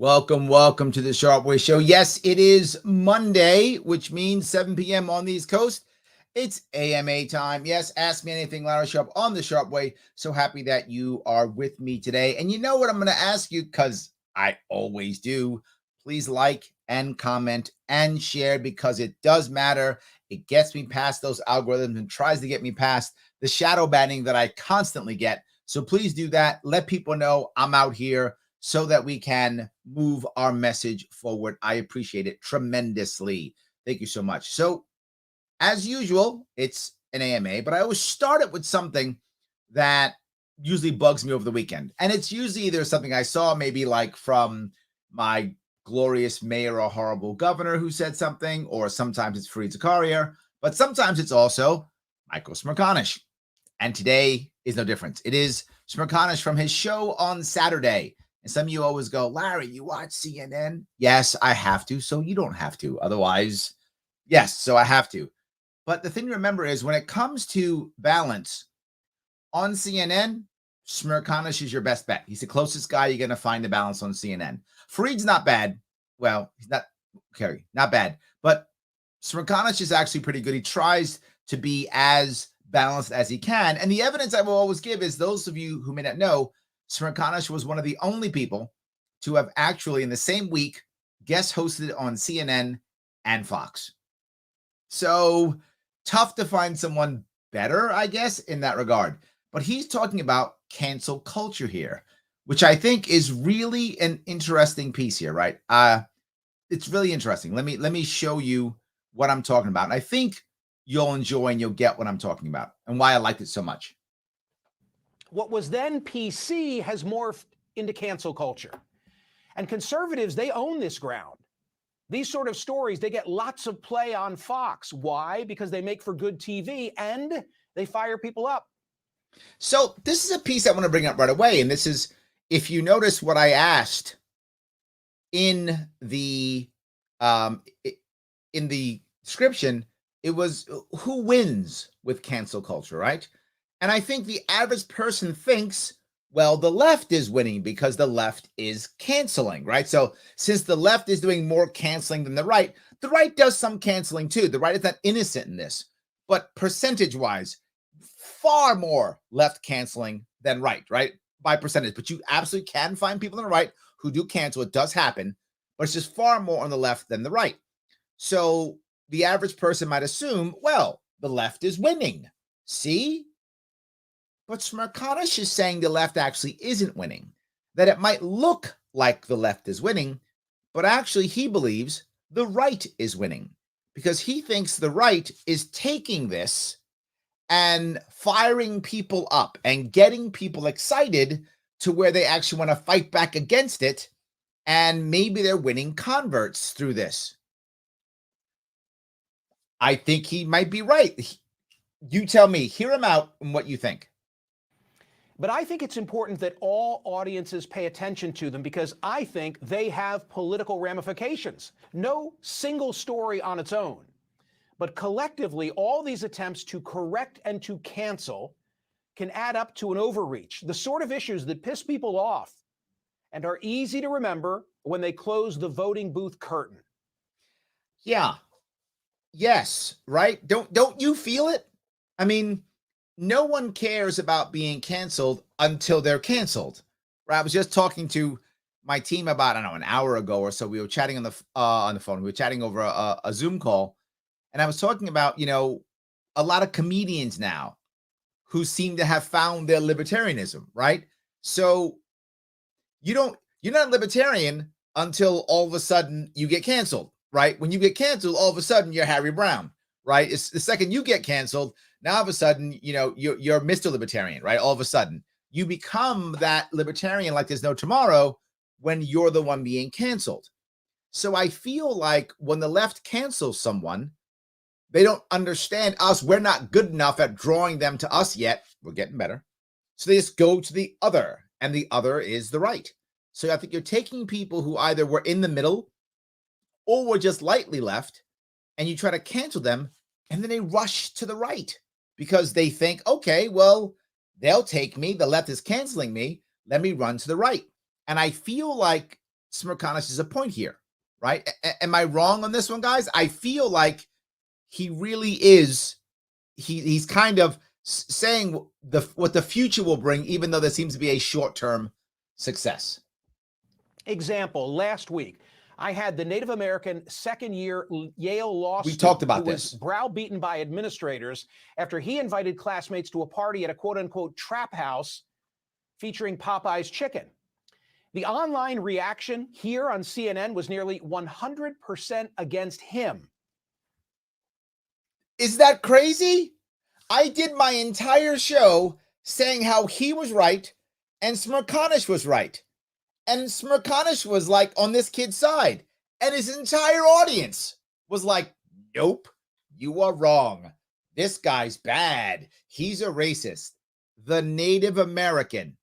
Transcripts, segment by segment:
Welcome to the Sharp Way Show. Yes, it is Monday, which means 7 p.m. on the East Coast. It's AMA time. Yes, ask me anything, Larry Sharp on the Sharp Way. So happy that you are with me today. And you know what I'm going to ask you, because I always do. Please like and comment and share, because it does matter. It gets me past those algorithms and tries to get me past the shadow banning that I constantly get. So please do that. Let people know I'm out here, so that we can move our message forward. I appreciate it tremendously. Thank you so much. So, as usual, it's an AMA, but I always start it with something that usually bugs me over the weekend. And it's usually either something I saw, maybe like from my glorious mayor or horrible governor who said something, or sometimes it's Fareed Zakaria, but sometimes it's also Michael Smerconish. And today is no different. It is Smerconish from his show on Saturday. And some of you always go, Larry, you watch CNN? Yes, I have to. So you don't have to. Otherwise, yes, so I have to. But the thing to remember is when it comes to balance on CNN, Smerconish is your best bet. He's the closest guy you're going to find the balance on CNN. Fareed's not bad. Well, he's not, okay, not bad. But Smerconish is actually pretty good. He tries to be as balanced as he can. And the evidence I will always give is, those of you who may not know, Smerconish was one of the only people to have actually in the same week guest hosted on CNN and Fox. So tough to find someone better, I guess, in that regard. But he's talking about cancel culture here, which I think is really an interesting piece here, right? It's really interesting. Let me show you what I'm talking about. And I think you'll enjoy and you'll get what I'm talking about and why I liked it so much. What was then PC has morphed into cancel culture. And conservatives, they own this ground. These sort of stories, they get lots of play on Fox. Why? Because they make for good TV and they fire people up. So this is a piece I want to bring up right away. And this is, if you notice what I asked in the description, it was who wins with cancel culture, right? And I think the average person thinks, well, the left is winning because the left is canceling, right? So since the left is doing more canceling than the right does some canceling too. The right is not innocent in this, but percentage-wise, far more left canceling than right? By percentage. But you absolutely can find people on the right who do cancel. It does happen, but it's just far more on the left than the right. So the average person might assume, well, the left is winning. See? But Smerconish is saying the left actually isn't winning, that it might look like the left is winning, but actually he believes the right is winning, because he thinks the right is taking this and firing people up and getting people excited to where they actually want to fight back against it, and maybe they're winning converts through this. I think he might be right. You tell me, hear him out and what you think. But I think it's important that all audiences pay attention to them, because I think they have political ramifications. No single story on its own, but collectively, all these attempts to correct and to cancel can add up to an overreach, the sort of issues that piss people off and are easy to remember when they close the voting booth curtain. Yeah. Yes, right? Don't you feel it? I mean, no one cares about being canceled until they're canceled, right? I was just talking to my team about, I don't know, an hour ago or so. We were chatting on the phone. We were chatting over a Zoom call, and I was talking about, a lot of comedians now who seem to have found their libertarianism, right? So you're not libertarian until all of a sudden you get canceled, right? When you get canceled, all of a sudden you're Harry Brown, right? It's the second you get canceled, now all of a sudden, you're Mr. Libertarian, right? All of a sudden you become that libertarian like there's no tomorrow when you're the one being canceled. So I feel like when the left cancels someone, they don't understand us. We're not good enough at drawing them to us yet. We're getting better. So they just go to the other, and the other is the right. So I think you're taking people who either were in the middle or were just lightly left, and you try to cancel them, and then they rush to the right because they think, okay, well, they'll take me. The left is canceling me. Let me run to the right. And I feel like Smirkanish is a point here, right? Am I wrong on this one, guys? I feel like he really is. He's kind of saying what the future will bring, even though there seems to be a short-term success. Example, last week, I had the Native American second-year Yale law We student talked about who was this. browbeaten by administrators after he invited classmates to a party at a quote-unquote trap house featuring Popeye's chicken. The online reaction here on CNN was nearly 100% against him. Is that crazy? I did my entire show saying how he was right and Smirkanish was right. And Smirkanish was like on this kid's side. And his entire audience was like, nope, you are wrong. This guy's bad. He's a racist. The Native American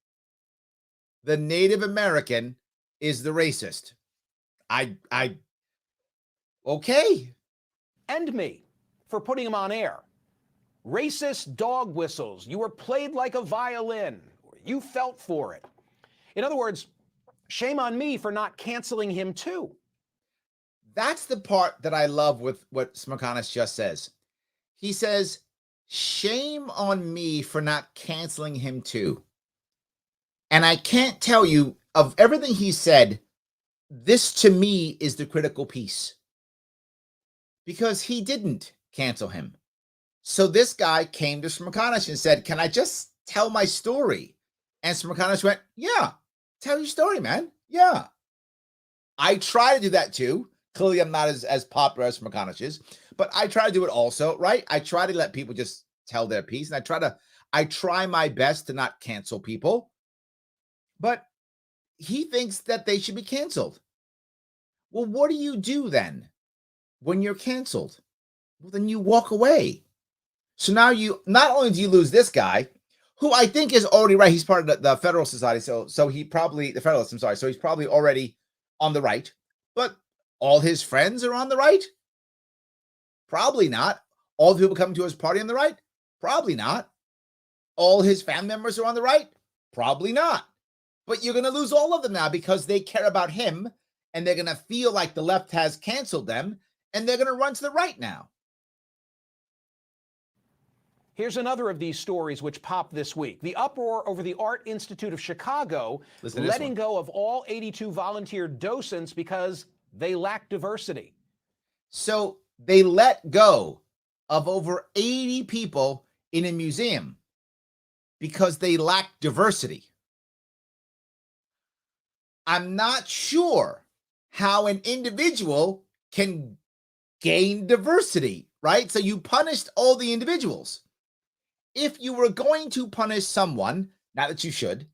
is the racist. Okay. And me for putting him on air. Racist dog whistles. You were played like a violin. You felt for it. In other words, shame on me for not canceling him too. That's the part that I love with what Smirkanish just says. He says, shame on me for not canceling him too. And I can't tell you, of everything he said, this to me is the critical piece. Because he didn't cancel him. So this guy came to Smirkanish and said, can I just tell my story? And Smirkanish went, yeah, tell your story, man. Yeah. I try to do that too. Clearly, I'm not as popular as Smirkanish is, but I try to do it also, right? I try to let people just tell their piece, and I try my best to not cancel people. But he thinks that they should be canceled. Well, what do you do then when you're canceled? Well, then you walk away. So now you not only do you lose this guy, who I think is already right. He's part of the Federal Society, so he probably the Federalists. I'm sorry. So he's probably already on the right, but all his friends are on the right. Probably not. All the people coming to his party on the right. Probably not. All his family members are on the right. Probably not. But you're going to lose all of them now because they care about him, and they're going to feel like the left has canceled them, and they're going to run to the right now. Here's another of these stories which popped this week. The uproar over the Art Institute of Chicago letting go of all 82 volunteer docents because they lack diversity. So they let go of over 80 people in a museum because they lack diversity. I'm not sure how an individual can gain diversity, right? So you punished all the individuals. If you were going to punish someone, not that you should,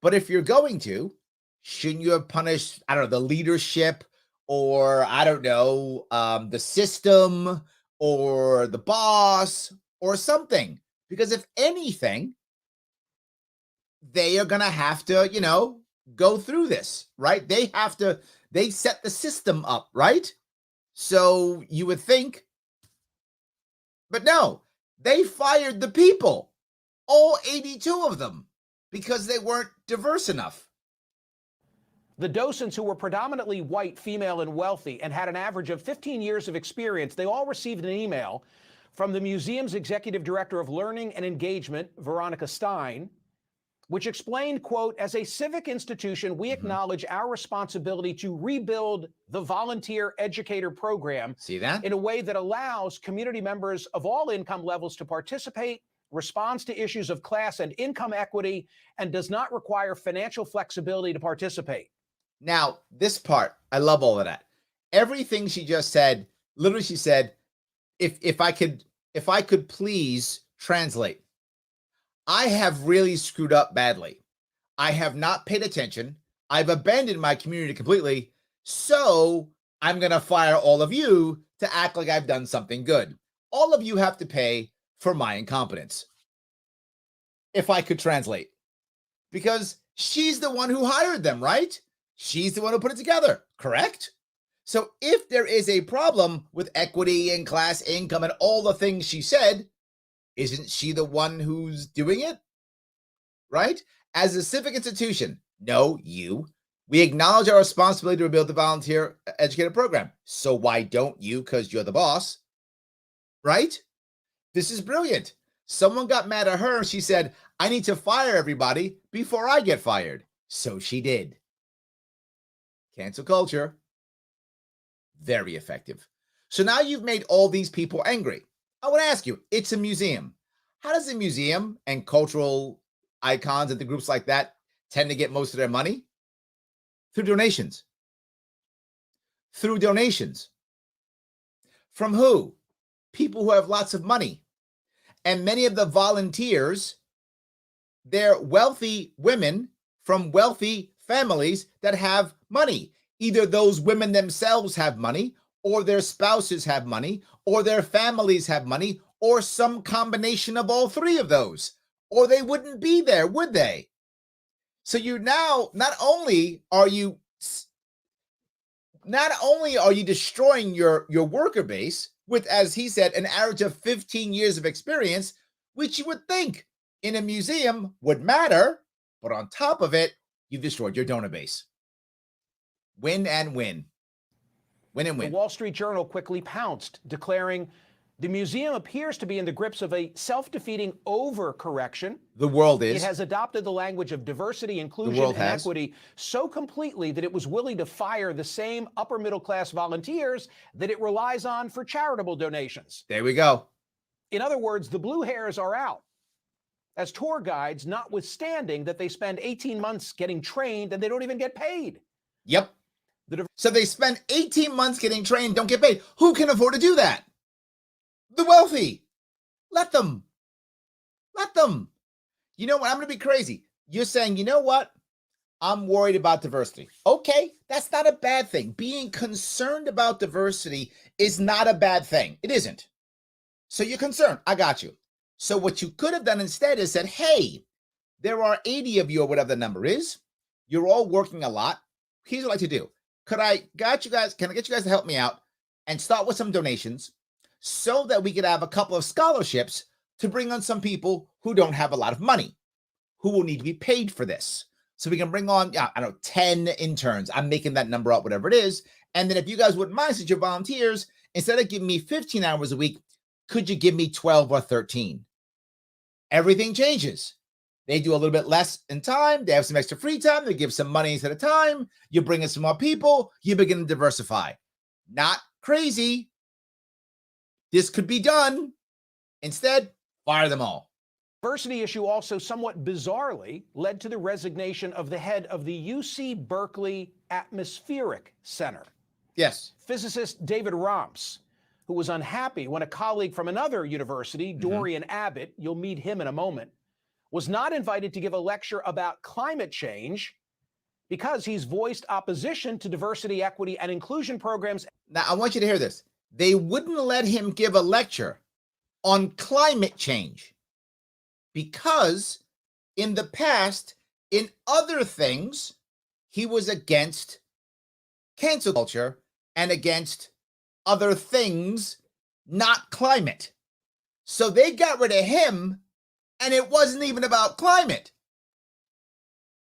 but if you're going to, shouldn't you have punished, I don't know, the leadership or, I don't know, the system or the boss or something? Because if anything, they are going to have to, go through this, right? They set the system up, right? So you would think, but no, they fired the people, all 82 of them, because they weren't diverse enough. The docents, who were predominantly white, female, and wealthy, and had an average of 15 years of experience, they all received an email from the museum's executive director of learning and engagement, Veronica Stein, which explained, quote, as a civic institution, we acknowledge our responsibility to rebuild the volunteer educator program See that? in a way that allows community members of all income levels to participate, responds to issues of class and income equity, and does not require financial flexibility to participate. Now, this part, I love all of that. Everything she just said, literally she said, if I could please translate. I have really screwed up badly. I have not paid attention. I've abandoned my community completely. So I'm going to fire all of you to act like I've done something good. All of you have to pay for my incompetence. If I could translate. Because she's the one who hired them, right? She's the one who put it together, correct? So if there is a problem with equity and class income and all the things she said, isn't she the one who's doing it? Right? As a civic institution, no, you. We acknowledge our responsibility to rebuild the volunteer educator program. So why don't you? Because you're the boss, right? This is brilliant. Someone got mad at her. She said, I need to fire everybody before I get fired. So she did. Cancel culture. Very effective. So now you've made all these people angry. I want to ask you, it's a museum. How does a museum and cultural icons and the groups like that tend to get most of their money? Through donations. Through donations. From who? People who have lots of money. And many of the volunteers, they're wealthy women from wealthy families that have money. Either those women themselves have money, or their spouses have money, or their families have money, or some combination of all three of those. Or they wouldn't be there, would they? So you now, not only are you destroying your worker base with, as he said, an average of 15 years of experience, which you would think in a museum would matter, but on top of it, you've destroyed your donor base. Win and win. Win and win. The Wall Street Journal quickly pounced, declaring the museum appears to be in the grips of a self-defeating overcorrection. The world is. It has adopted the language of diversity, inclusion, and equity so completely that it was willing to fire the same upper middle class volunteers that it relies on for charitable donations. There we go. In other words, the blue hairs are out as tour guides, notwithstanding that they spend 18 months getting trained and they don't even get paid. Yep. So they spend 18 months getting trained, don't get paid. Who can afford to do that? The wealthy. Let them. Let them. You know what? I'm going to be crazy. You're saying, you know what? I'm worried about diversity. Okay, that's not a bad thing. Being concerned about diversity is not a bad thing. It isn't. So you're concerned. I got you. So what you could have done instead is said, hey, there are 80 of you or whatever the number is. You're all working a lot. Here's what I'd like to do. Can I get you guys to help me out and start with some donations so that we could have a couple of scholarships to bring on some people who don't have a lot of money, who will need to be paid for this. So we can bring on, 10 interns. I'm making that number up, whatever it is. And then if you guys wouldn't mind, since you're volunteers, instead of giving me 15 hours a week, could you give me 12 or 13? Everything changes. They do a little bit less in time. They have some extra free time. They give some money instead of time. You bring in some more people. You begin to diversify. Not crazy. This could be done. Instead, fire them all. Diversity issue also somewhat bizarrely led to the resignation of the head of the UC Berkeley Atmospheric Center. Yes. Physicist David Romps, who was unhappy when a colleague from another university, Dorian Abbott, you'll meet him in a moment, was not invited to give a lecture about climate change because he's voiced opposition to diversity, equity, and inclusion programs. Now, I want you to hear this. They wouldn't let him give a lecture on climate change because in the past, in other things, he was against cancel culture and against other things, not climate. So they got rid of him, and it wasn't even about climate.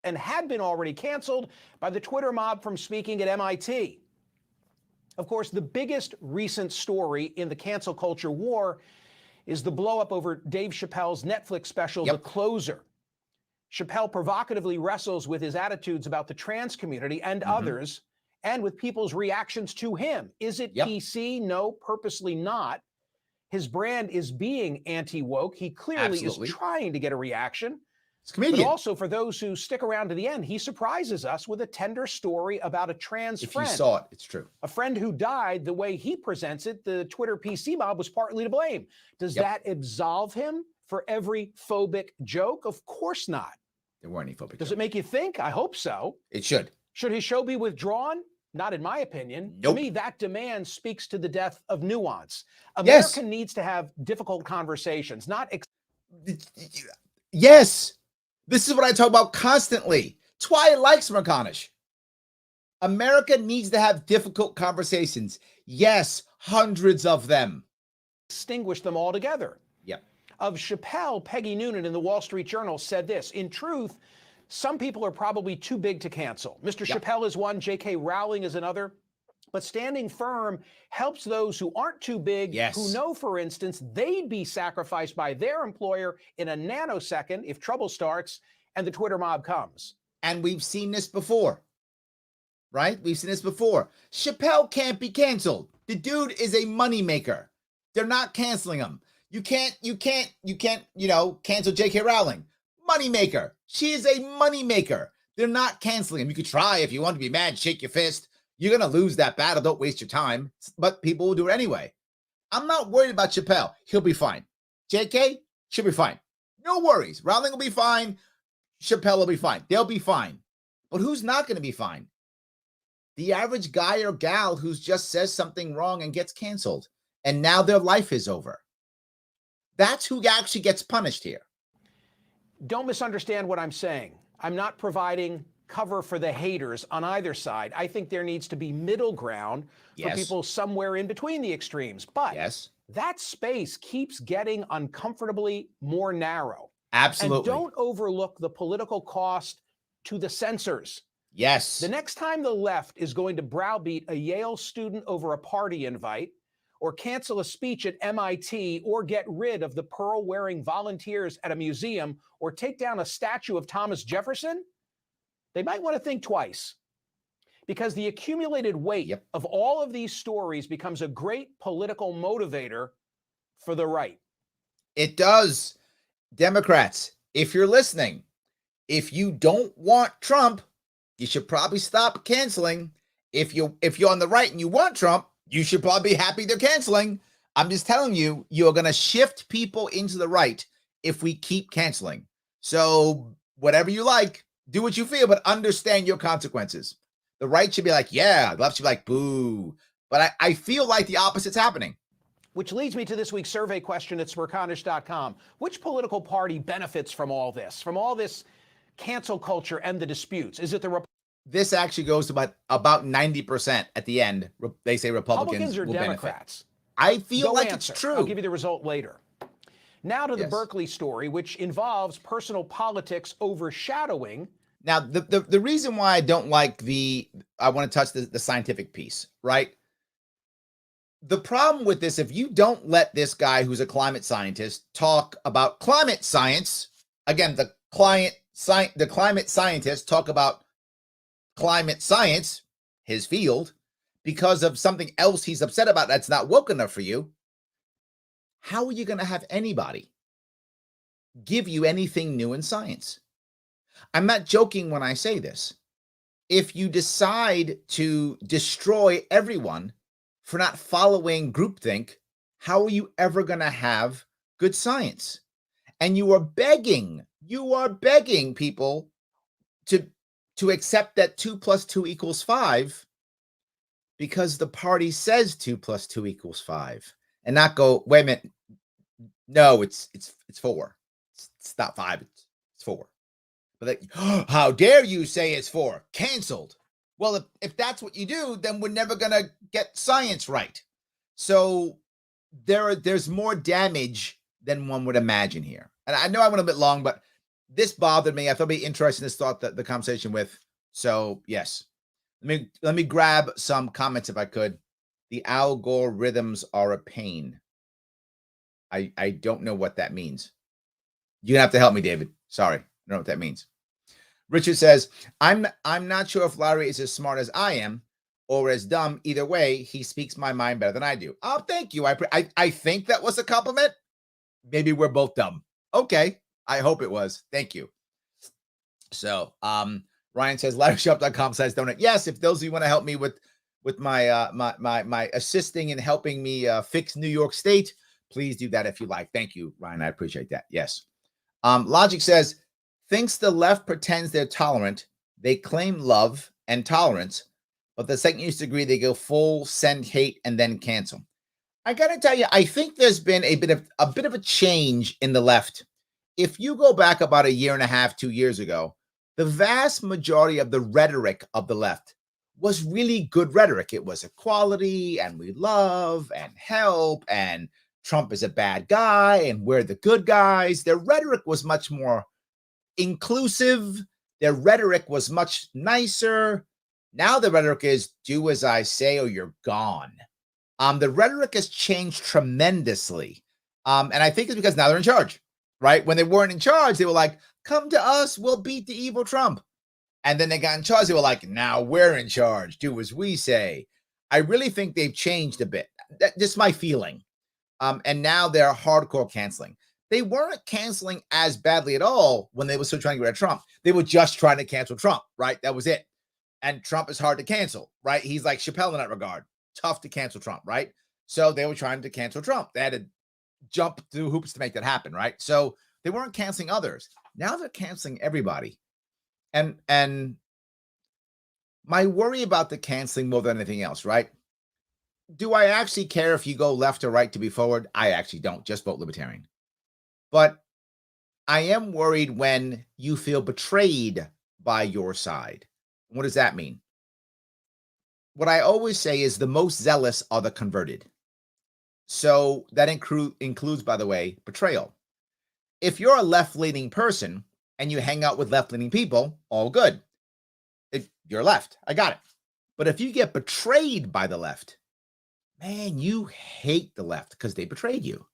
And had been already canceled by the Twitter mob from speaking at MIT. Of course, the biggest recent story in the cancel culture war is the blow-up over Dave Chappelle's Netflix special, The Closer. Chappelle provocatively wrestles with his attitudes about the trans community and others, and with people's reactions to him. Is it PC? No, purposely not. His brand is being anti-woke. He clearly is trying to get a reaction. It's a comedian. But also, for those who stick around to the end, he surprises us with a tender story about a trans friend. If you saw it, it's true. A friend who died. The way he presents it, the Twitter PC mob was partly to blame. Does that absolve him for every phobic joke? Of course not. There weren't any phobic Does jokes. it make you think? I hope so. It should. Should his show be withdrawn? Not in my opinion. Nope. To me, that demand speaks to the death of nuance. America needs to have difficult conversations, not... Yes. This is what I talk about constantly. It's why I like Smerconish. America needs to have difficult conversations. Yes, hundreds of them. Extinguish them altogether. Yep. Of Chappelle, Peggy Noonan in the Wall Street Journal said this: in truth, Some people are probably too big to cancel. Mr. Yep. Chappelle is one, J.K. Rowling is another. But standing firm helps those who aren't too big, Yes. who know, for instance, they'd be sacrificed by their employer in a nanosecond if trouble starts and the Twitter mob comes. And we've seen this before, right? We've seen this before. Chappelle can't be canceled. The dude is a moneymaker. They're not canceling him. You can't, cancel J.K. Rowling. Moneymaker. She is a moneymaker. They're not canceling him. You could try if you want to be mad, shake your fist. You're going to lose that battle. Don't waste your time. But people will do it anyway. I'm not worried about Chappelle. He'll be fine. JK, she'll be fine. No worries. Rowling will be fine. Chappelle will be fine. They'll be fine. But who's not going to be fine? The average guy or gal who just says something wrong and gets canceled. And now their life is over. That's who actually gets punished here. Don't misunderstand what I'm saying. I'm not providing cover for the haters on either side. I think there needs to be middle ground for people somewhere in between the extremes. But that space keeps getting uncomfortably more narrow. Absolutely. And don't overlook the political cost to the censors. Yes. The next time the left is going to browbeat a Yale student over a party invite, or cancel a speech at MIT, or get rid of the pearl-wearing volunteers at a museum, or take down a statue of Thomas Jefferson, they might want to think twice. Because the accumulated weight of all of these stories becomes a great political motivator for the right. It does. Democrats, if you're listening, if you don't want Trump, you should probably stop canceling. If you're on the right and you want Trump, you should probably be happy they're canceling. I'm just telling you, you're going to shift people into the right if we keep canceling. So whatever you like, do what you feel, but understand your consequences. The right should be like, yeah. The left should be like, boo. But I feel like the opposite's happening. Which leads me to this week's survey question at smerconish.com. Which political party benefits from all this cancel culture and the disputes? Is it the This actually goes to about 90% at the end. They say Republicans or will Democrats? Benefit. I feel like answer. It's true. I'll give you the result later. Now to the Berkeley story, which involves personal politics overshadowing. Now, the reason why I don't like I want to touch the scientific piece, right? The problem with this, if you don't let this guy who's a climate scientist talk about climate science, again, the climate scientists talk about climate science, his field, because of something else he's upset about that's not woke enough for you, how are you going to have anybody give you anything new in science? I'm not joking when I say this. If you decide to destroy everyone for not following groupthink, how are you ever going to have good science? And you are begging people to accept that 2 + 2 = 5 because the party says 2 + 2 = 5, and not go, wait a minute, no, it's 4. It's not 5, it's 4. But how dare you say it's 4? Canceled. Well, if that's what you do, then we're never going to get science right. So there's more damage than one would imagine here. And I know I went a bit long, but this bothered me. I thought it'd be interesting to start the conversation with. So yes, let me grab some comments if I could. The algorithms are a pain. I don't know what that means. You're gonna have to help me, David. Sorry, I don't know what that means. Richard says, I'm not sure if Larry is as smart as I am or as dumb. Either way, he speaks my mind better than I do. Oh, thank you. I think that was a compliment. Maybe we're both dumb. Okay. I hope it was. Thank you. So, Ryan says, LarrySharp.com/donate. Yes, if those of you want to help me with my my assisting and helping me fix New York State, please do that if you like. Thank you, Ryan. I appreciate that. Yes. Logic says, thinks the left pretends they're tolerant. They claim love and tolerance, but the second you disagree, they go full send hate and then cancel. I got to tell you, I think there's been a bit of a change in the left. If you go back about 1.5 years, 2 years ago, the vast majority of the rhetoric of the left was really good rhetoric. It was equality and we love and help and Trump is a bad guy and we're the good guys. Their rhetoric was much more inclusive. Their rhetoric was much nicer. Now the rhetoric is do as I say or you're gone. The rhetoric has changed tremendously. And I think it's because now they're in charge, right? When they weren't in charge, they were like, come to us, we'll beat the evil Trump. And then they got in charge. They were like, now we're in charge. Do as we say. I really think they've changed a bit. That's just my feeling. And now they're hardcore canceling. They weren't canceling as badly at all when they were still trying to get rid of Trump. They were just trying to cancel Trump, right? That was it. And Trump is hard to cancel, right? He's like Chappelle in that regard. Tough to cancel Trump, right? So they were trying to cancel Trump. They had to jump through hoops to make that happen, right? So they weren't canceling others. Now they're canceling everybody. And my worry about the canceling more than anything else, right? Do I actually care if you go left or right to be forward? I actually don't. Just vote libertarian. But I am worried when you feel betrayed by your side. What does that mean? What I always say is the most zealous are the converted. So that includes, by the way, betrayal. If you're a left-leaning person and you hang out with left-leaning people, all good. If you're left, I got it. But if you get betrayed by the left, man, you hate the left because they betrayed you.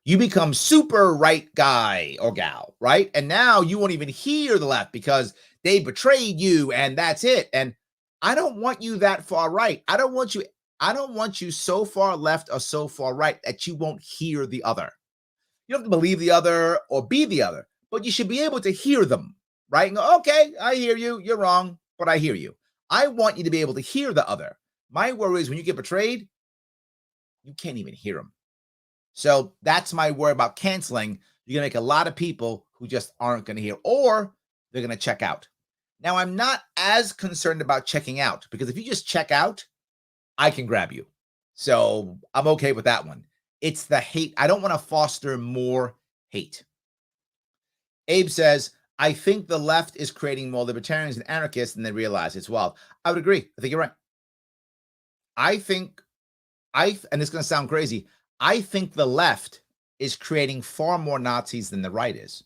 You become super right guy or gal, right? And now you won't even hear the left because they betrayed you and that's it. And I don't want you that far right. I don't want you so far left or so far right that you won't hear the other. You don't have to believe the other or be the other, but you should be able to hear them, right? And go, okay, I hear you. You're wrong, but I hear you. I want you to be able to hear the other. My worry is when you get betrayed, you can't even hear them. So that's my worry about canceling. You're going to make a lot of people who just aren't going to hear, or they're going to check out. Now, I'm not as concerned about checking out because if you just check out, I can grab you. So I'm okay with that one. It's the hate. I don't want to foster more hate. Abe says, I think the left is creating more libertarians and anarchists than they realize. It's wild. I would agree. I think you're right. And it's going to sound crazy, I think the left is creating far more Nazis than the right is.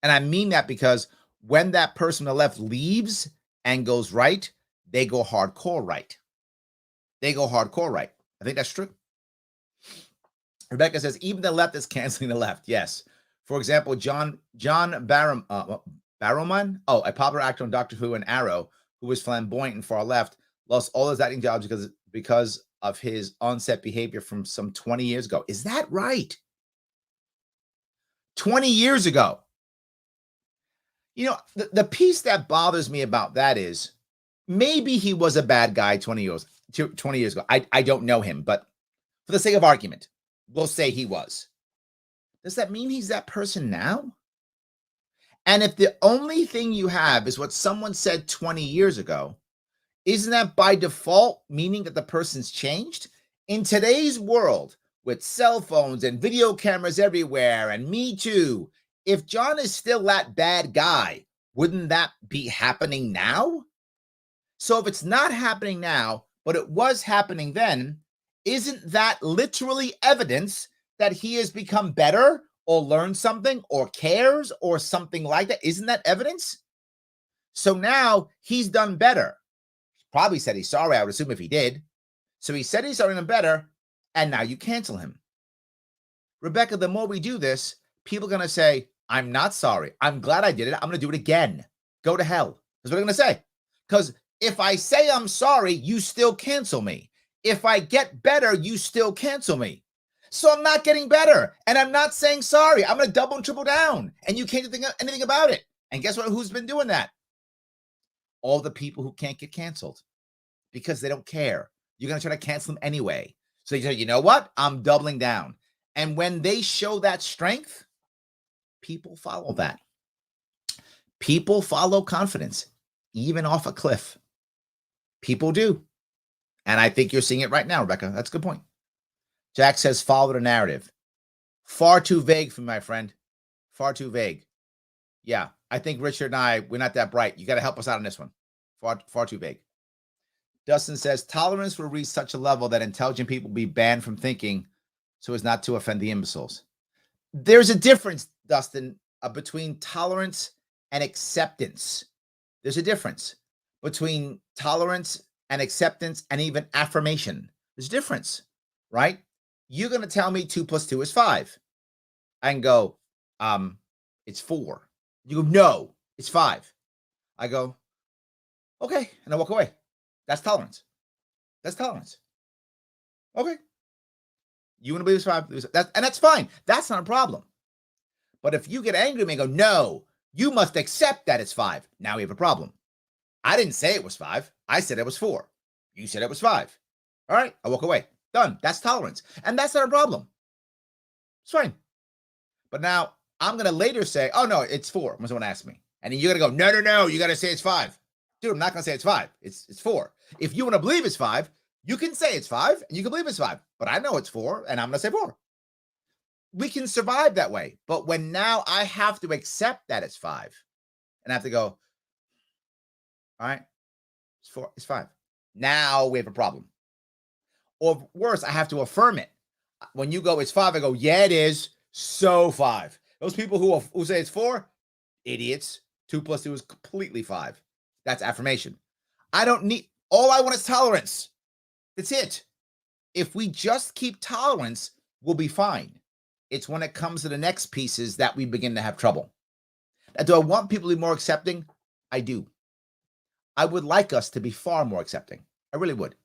And I mean that because when that person on the left leaves and goes right, they go hardcore right. They go hardcore right. I think that's true. Rebecca says, even the left is canceling the left. Yes. For example, John Barrowman, a popular actor on Doctor Who and Arrow, who was flamboyant and far left, lost all his acting jobs because of his on-set behavior from some 20 years ago. Is that right? 20 years ago. You know, the piece that bothers me about that is maybe he was a bad guy 20 years ago. I don't know him, but for the sake of argument, we'll say he was. Does that mean he's that person now? And if the only thing you have is what someone said 20 years ago, isn't that by default meaning that the person's changed? In today's world, with cell phones and video cameras everywhere, and Me Too, if John is still that bad guy, wouldn't that be happening now? So if it's not happening now, but it was happening then, isn't that literally evidence that he has become better or learned something or cares or something like that? Isn't that evidence? So now he's done better. Probably said he's sorry, I would assume, if he did. So he said he's sorry and better, and now you cancel him. Rebecca, the more we do this, people are going to say, I'm not sorry. I'm glad I did it. I'm going to do it again. Go to hell. That's what they're going to say. Because if I say I'm sorry, you still cancel me. If I get better, you still cancel me. So I'm not getting better, and I'm not saying sorry. I'm going to double and triple down, and you can't do anything about it. And guess what? Who's been doing that? All the people who can't get canceled because they don't care. You're going to try to cancel them anyway. So you say, you know what? I'm doubling down. And when they show that strength, people follow that. People follow confidence, even off a cliff. People do. And I think you're seeing it right now, Rebecca. That's a good point. Jack says, follow the narrative. Far too vague for me, my friend. Far too vague. Yeah, I think Richard and we're not that bright. You got to help us out on this one. Far too vague. Dustin says, tolerance will reach such a level that intelligent people will be banned from thinking so as not to offend the imbeciles. There's a difference, Dustin, between tolerance and acceptance. There's a difference between tolerance and acceptance and even affirmation. There's a difference, right? You're going to tell me 2 plus 2 is 5. I can go, it's 4. You go, no, it's 5. I go, okay. And I walk away. That's tolerance. That's tolerance. Okay. You want to believe it's 5? And that's fine. That's not a problem. But if you get angry at me and go, no, you must accept that it's 5. Now we have a problem. I didn't say it was 5. I said it was 4. You said it was 5. All right. I walk away. Done. That's tolerance. And that's not a problem. It's fine. But now I'm going to later say, oh, no, it's 4 when someone asks me. And then you're going to go, no, you got to say it's 5. Dude, I'm not going to say it's 5. It's 4. If you want to believe it's 5, you can say it's 5 and you can believe it's 5. But I know it's 4 and I'm going to say 4. We can survive that way. But when now I have to accept that it's 5 and I have to go, all right, it's 4, it's 5. Now we have a problem. Or worse, I have to affirm it. When you go, it's 5, I go, yeah, it is. So 5. Those people who say it's 4, idiots. 2 plus 2 is completely 5. That's affirmation. I don't need, all I want is tolerance. That's it. If we just keep tolerance, we'll be fine. It's when it comes to the next pieces that we begin to have trouble. Now, do I want people to be more accepting? I do. I would like us to be far more accepting. I really would.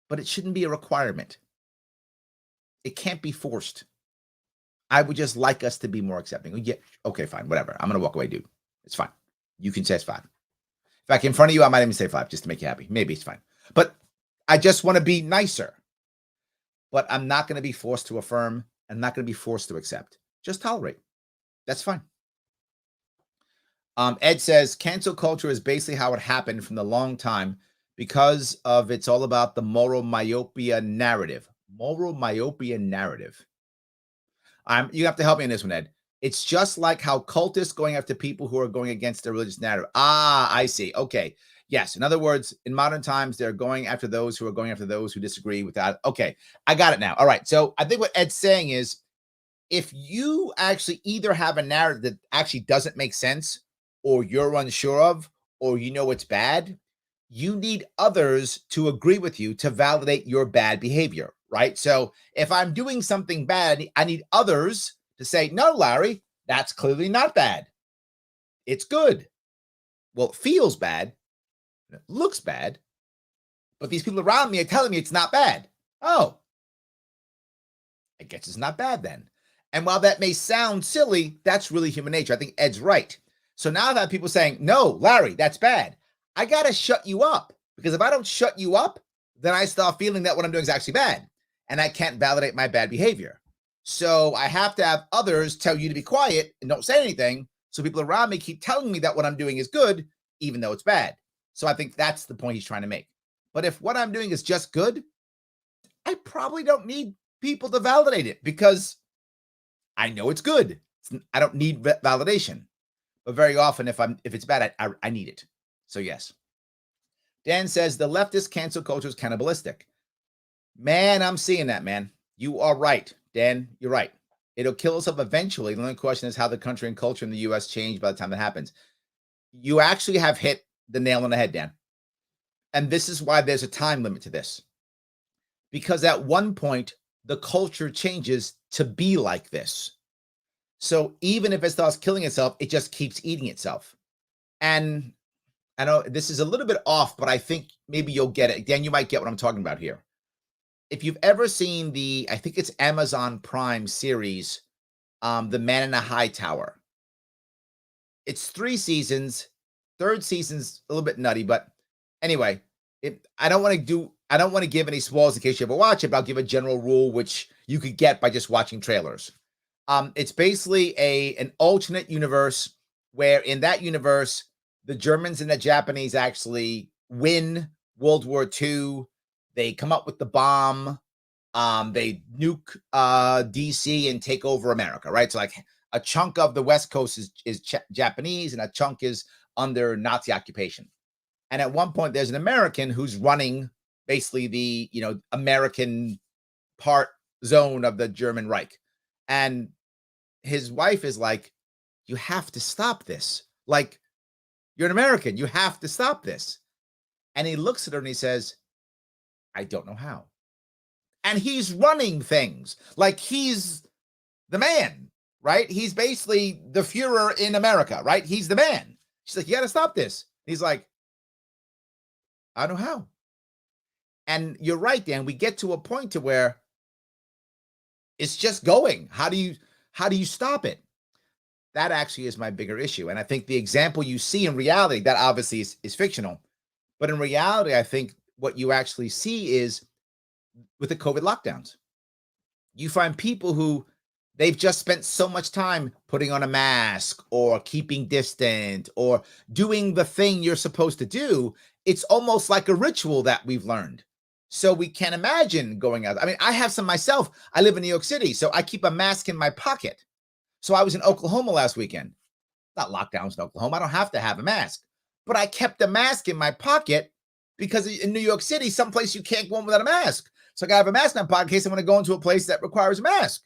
But it shouldn't be a requirement. It can't be forced. I would just like us to be more accepting. Yeah, okay, fine, whatever. I'm going to walk away, dude. It's fine. You can say it's 5. In fact, in front of you, I might even say 5 just to make you happy. Maybe it's fine. But I just want to be nicer. But I'm not going to be forced to affirm. I'm not going to be forced to accept. Just tolerate. That's fine. Ed says, cancel culture is basically how it happened from the long time because of it's all about the moral myopia narrative. Moral myopia narrative. You have to help me in this one, Ed. It's just like how cultists going after people who are going against the religious narrative. Ah, I see. Okay. Yes. In other words, in modern times, they're going after those who are going after those who disagree with that. Okay. I got it now. All right. So I think what Ed's saying is if you actually either have a narrative that actually doesn't make sense or you're unsure of, or you know it's bad, you need others to agree with you to validate your bad behavior, right? So if I'm doing something bad, I need others to say, no, Larry, that's clearly not bad. It's good. Well, it feels bad. It looks bad. But these people around me are telling me it's not bad. Oh, I guess it's not bad then. And while that may sound silly, that's really human nature. I think Ed's right. So now I've had people saying, no, Larry, that's bad. I got to shut you up because if I don't shut you up, then I start feeling that what I'm doing is actually bad and I can't validate my bad behavior. So I have to have others tell you to be quiet and don't say anything. So people around me keep telling me that what I'm doing is good, even though it's bad. So I think that's the point he's trying to make. But if what I'm doing is just good, I probably don't need people to validate it because I know it's good. I don't need validation. But very often, if it's bad, I need it. So yes. Dan says the leftist cancel culture is cannibalistic. Man, I'm seeing that, man. You are right, Dan. You're right. It'll kill us up eventually. The only question is how the country and culture in the U.S. change by the time that happens. You actually have hit the nail on the head, Dan. And this is why there's a time limit to this. Because at one point, the culture changes to be like this. So even if it starts killing itself, it just keeps eating itself. And I know this is a little bit off, but I think maybe you'll get it. Dan, you might get what I'm talking about here. If you've ever seen I think it's Amazon Prime series, The Man in the High Tower. It's 3 seasons. 3rd season's a little bit nutty, but anyway, I don't want to give any spoilers in case you ever watch it, but I'll give a general rule, which you could get by just watching trailers. It's basically an alternate universe where in that universe, the Germans and the Japanese actually win World War II. They come up with the bomb. They nuke DC and take over America, right? So like a chunk of the West Coast is Japanese and a chunk is under Nazi occupation. And at one point, there's an American who's running basically the American part zone of the German Reich. And his wife is like, you have to stop this. Like, You're an American. You have to stop this. And he looks at her and he says, I don't know how. And he's running things like he's the man, right? He's basically the Fuhrer in America, right? He's the man. She's like, you got to stop this. He's like, I don't know how. And you're right, Dan. We get to a point to where it's just going. How do you stop it? That actually is my bigger issue. And I think the example you see in reality, that obviously is fictional, but in reality, I think what you actually see is with the COVID lockdowns. You find people who they've just spent so much time putting on a mask or keeping distant or doing the thing you're supposed to do. It's almost like a ritual that we've learned. So we can't imagine going out. I mean, I have some myself. I live in New York City, so I keep a mask in my pocket. So I was in Oklahoma last weekend. Not lockdowns in Oklahoma. I don't have to have a mask, but I kept the mask in my pocket because in New York City, someplace you can't go in without a mask. So I got to have a mask in my pocket in case I want to go into a place that requires a mask.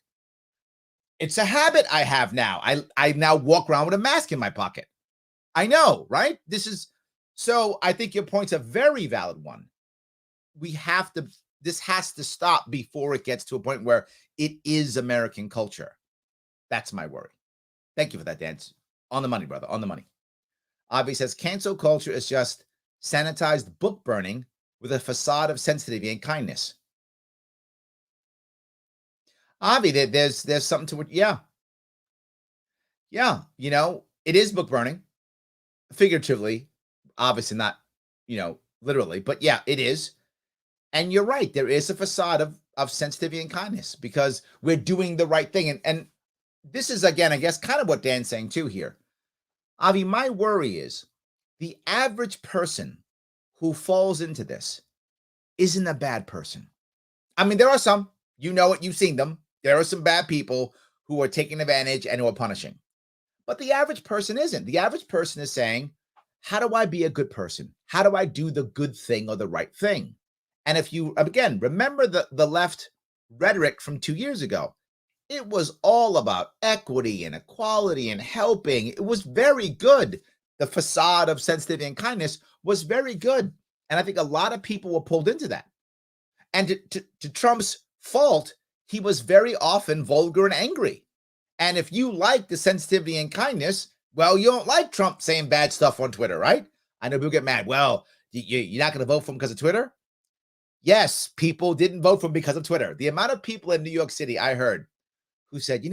It's a habit I have now. I now walk around with a mask in my pocket. I know, right? So I think your point's a very valid one. This has to stop before it gets to a point where it is American culture. That's my worry. Thank you for that, Dan. On the money, brother. On the money. Avi says cancel culture is just sanitized book burning with a facade of sensitivity and kindness. Avi, there's something to it. Yeah. It is book burning, figuratively, obviously not, literally, but yeah, it is. And you're right. There is a facade of sensitivity and kindness because we're doing the right thing. And this is, again, I guess, kind of what Dan's saying too here. Avi, my worry is the average person who falls into this isn't a bad person. I mean, there are some, you've seen them. There are some bad people who are taking advantage and who are punishing. But the average person isn't. The average person is saying, how do I be a good person? How do I do the good thing or the right thing? And if you, again, remember the left rhetoric from 2 years ago, it was all about equity and equality and helping. It was very good. The facade of sensitivity and kindness was very good. And I think a lot of people were pulled into that. And to Trump's fault, he was very often vulgar and angry. And if you like the sensitivity and kindness, well, you don't like Trump saying bad stuff on Twitter, right? I know people get mad. Well, you're not going to vote for him because of Twitter? Yes, people didn't vote for him because of Twitter. The amount of people in New York City I heard who said,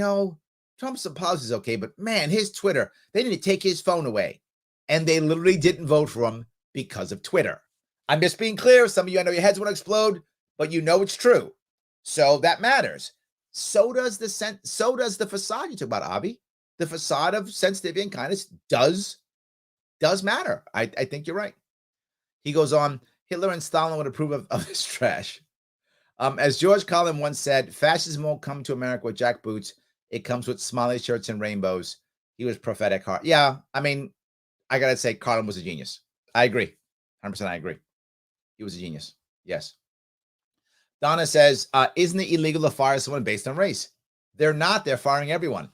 Trump's apology is okay, but man, his Twitter, they need to take his phone away. And they literally didn't vote for him because of Twitter. I'm just being clear. Some of you, I know your heads want to explode, but it's true. So that matters. So does the facade you talk about, Avi. The facade of sensitivity and kindness does matter. I think you're right. He goes on, Hitler and Stalin would approve of this trash. As George Carlin once said, fascism won't come to America with jackboots. It comes with smiley shirts and rainbows. He was prophetic. Yeah, I mean, I got to say, Carlin was a genius. I agree. 100% I agree. He was a genius. Yes. Donna says, isn't it illegal to fire someone based on race? They're not. They're firing everyone.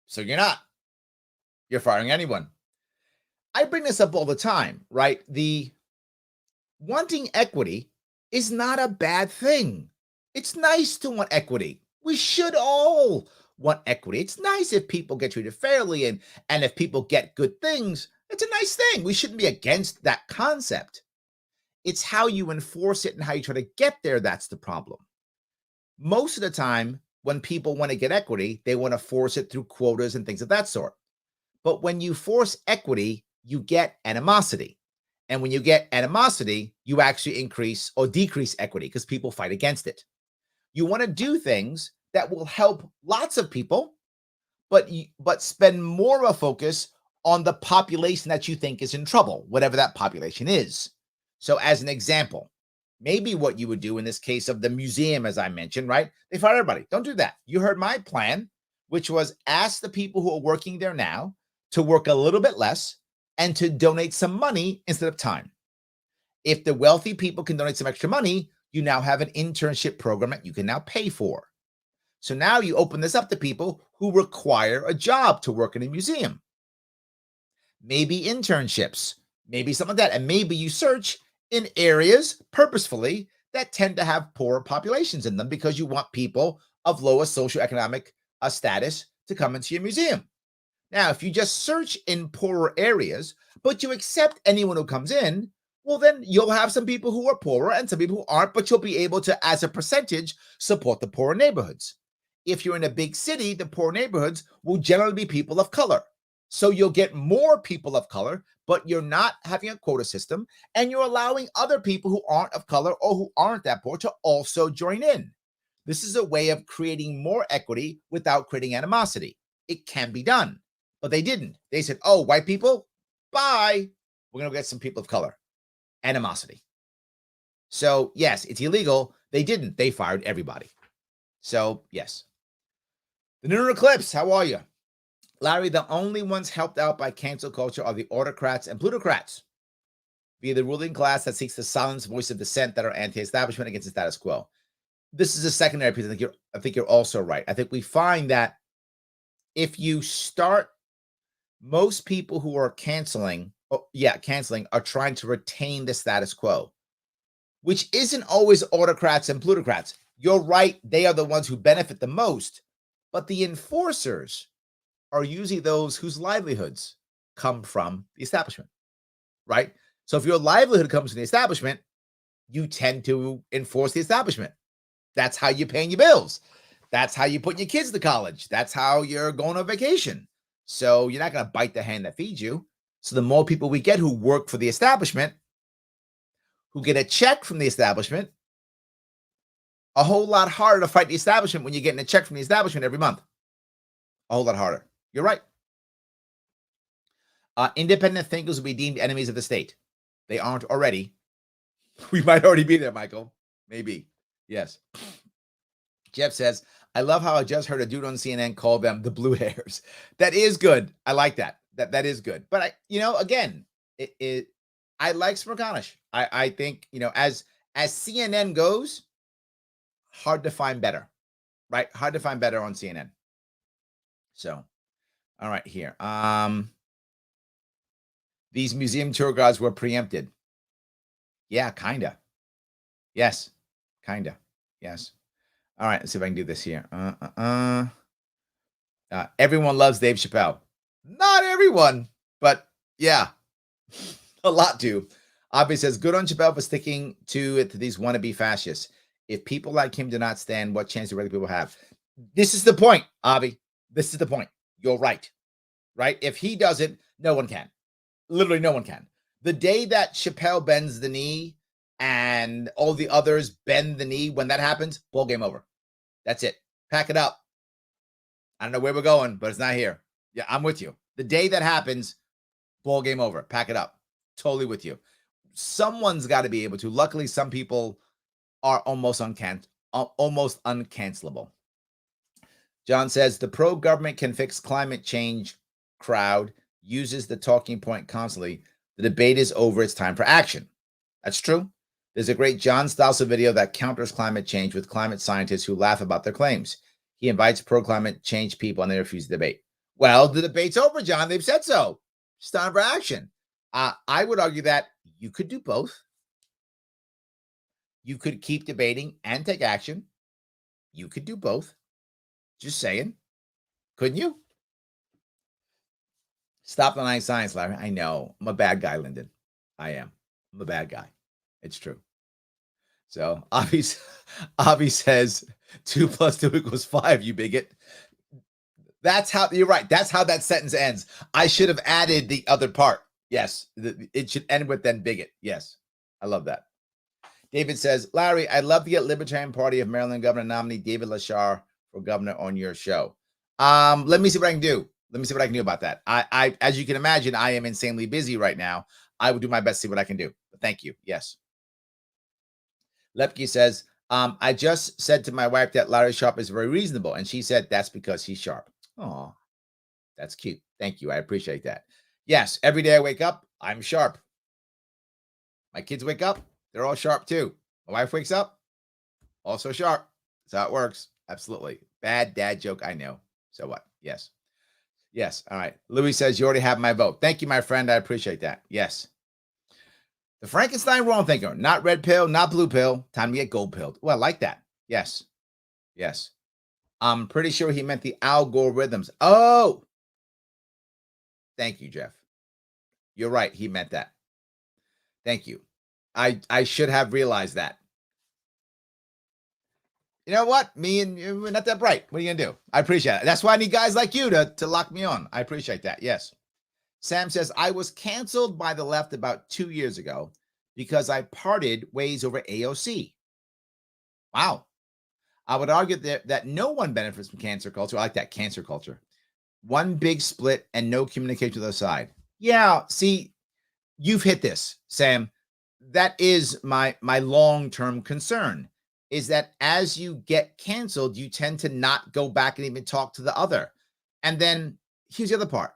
So you're not. You're firing anyone. I bring this up all the time, right? The wanting equity is not a bad thing. It's nice to want equity. We should all want equity. It's nice if people get treated fairly and if people get good things. It's a nice thing. We shouldn't be against that concept. It's how you enforce it and how you try to get there that's the problem. Most of the time, when people want to get equity, they want to force it through quotas and things of that sort. But when you force equity, you get animosity. And when you get animosity, you actually increase or decrease equity because people fight against it. You want to do things that will help lots of people, but spend more of a focus on the population that you think is in trouble, whatever that population is. So as an example, maybe what you would do in this case of the museum, as I mentioned, right? They fire everybody. Don't do that. You heard my plan, which was ask the people who are working there now to work a little bit less and to donate some money instead of time. If the wealthy people can donate some extra money, you now have an internship program that you can now pay for. So now you open this up to people who require a job to work in a museum. maybe internships, maybe something like that. And maybe you search in areas purposefully that tend to have poorer populations in them because you want people of lower socioeconomic status to come into your museum. Now, if you just search in poorer areas, but you accept anyone who comes in, well, then you'll have some people who are poorer and some people who aren't, but you'll be able to, as a percentage, support the poorer neighborhoods. If you're in a big city, the poor neighborhoods will generally be people of color. So you'll get more people of color, but you're not having a quota system and you're allowing other people who aren't of color or who aren't that poor to also join in. This is a way of creating more equity without creating animosity. It can be done, but they didn't. They said, oh, white people, bye. We're going to get some people of color. Animosity. So, yes, it's illegal. They didn't. They fired everybody. So, yes. The Lunar Eclipse, how are you? Larry, the only ones helped out by cancel culture are the autocrats and plutocrats via the ruling class that seeks to silence voice of dissent that are anti-establishment against the status quo. This is a secondary piece. I think you're also right. I think we find that if you start, most people who are canceling are trying to retain the status quo, which isn't always autocrats and plutocrats. You're right. They are the ones who benefit the most, but the enforcers are usually those whose livelihoods come from the establishment, right? So if your livelihood comes from the establishment, you tend to enforce the establishment. That's how you're paying your bills. That's how you're putting your kids to college. That's how you're going on vacation. So you're not going to bite the hand that feeds you. So the more people we get who work for the establishment, who get a check from the establishment, a whole lot harder to fight the establishment when you're getting a check from the establishment every month. A whole lot harder. You're right. Independent thinkers will be deemed enemies of the state. They aren't already. We might already be there, Michael. Maybe. Yes. Jeff says, I love how I just heard a dude on CNN call them the blue hairs. That is good. I like that. That is good. But again, I like Smirganish. I think, as CNN goes, hard to find better, right? Hard to find better on CNN. So, all right, here. These museum tour guides were preempted. Yeah, kinda. Yes, kinda. Yes. All right, let's see if I can do this here. Everyone loves Dave Chappelle. Not everyone, but yeah, a lot do. Avi says, good on Chappelle for sticking to it to these wannabe fascists. If people like him do not stand, what chance do regular people have? This is the point, Avi. This is the point. You're right. Right? If he does it, no one can. Literally no one can. The day that Chappelle bends the knee and all the others bend the knee, when that happens, ball game over. That's it. Pack it up. I don't know where we're going, but it's not here. Yeah, I'm with you. The day that happens, ball game over. Pack it up. Totally with you. Someone's got to be able to. Luckily, some people are almost uncancelable. John says the pro-government can fix climate change crowd uses the talking point constantly. The debate is over. It's time for action. That's true. There's a great John Stossel video that counters climate change with climate scientists who laugh about their claims. He invites pro-climate change people and they refuse the debate. Well, the debate's over, John. They've said so. It's time for action. I would argue that you could do both. You could keep debating and take action. You could do both. Just saying. Couldn't you? Stop the nine science, Larry. I know. I'm a bad guy, Lyndon. I am. I'm a bad guy. It's true. So Avi says 2 + 2 = 5, you bigot. That's how, you're right. That's how that sentence ends. I should have added the other part. Yes. It should end with then bigot. Yes. I love that. David says, Larry, I'd love to get Libertarian Party of Maryland Governor nominee David Lashar for governor on your show. Let me see what I can do. Let me see what I can do about that. I as you can imagine, I am insanely busy right now. I will do my best to see what I can do. But thank you. Yes. Lepke says, I just said to my wife that Larry Sharp is very reasonable. And she said, that's because he's sharp. Oh, that's cute. Thank you. I appreciate that. Yes. Every day I wake up, I'm sharp. My kids wake up, they're all sharp too. My wife wakes up, also sharp. That's how it works. Absolutely. Bad dad joke, I know. So what? Yes. Yes. All right. Louis says you already have my vote. Thank you, my friend. I appreciate that. Yes. The Frankenstein wrong thinker. Not red pill, not blue pill. Time to get gold pilled. Well, I like that. Yes. Yes. I'm pretty sure he meant the algorithms. Oh, thank you, Jeff. You're right. He meant that. Thank you. I should have realized that. You know what? Me and you, we're not that bright. What are you gonna do? I appreciate it. That's why I need guys like you to lock me on. I appreciate that. Yes. Sam says, I was canceled by the left about 2 years ago because I parted ways over AOC. Wow. I would argue that no one benefits from cancer culture. I like that, cancer culture. One big split and no communication to the other side. Yeah, see, you've hit this, Sam. That is my long-term concern, is that as you get canceled, you tend to not go back and even talk to the other. And then here's the other part.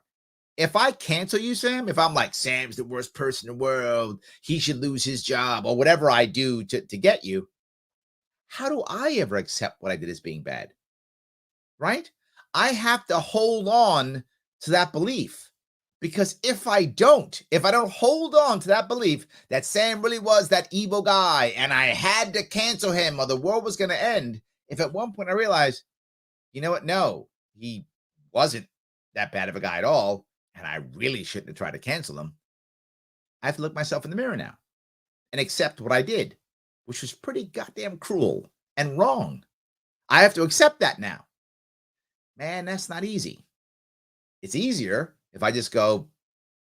If I cancel you, Sam, if I'm like, Sam's the worst person in the world, he should lose his job, or whatever I do to get you, how do I ever accept what I did as being bad? Right? I have to hold on to that belief, because if I don't hold on to that belief that Sam really was that evil guy and I had to cancel him or the world was going to end, if at one point I realize, you know what? No, he wasn't that bad of a guy at all, and I really shouldn't have tried to cancel him. I have to look myself in the mirror now and accept what I did, which was pretty goddamn cruel and wrong. I have to accept that now. Man, that's not easy. It's easier if I just go,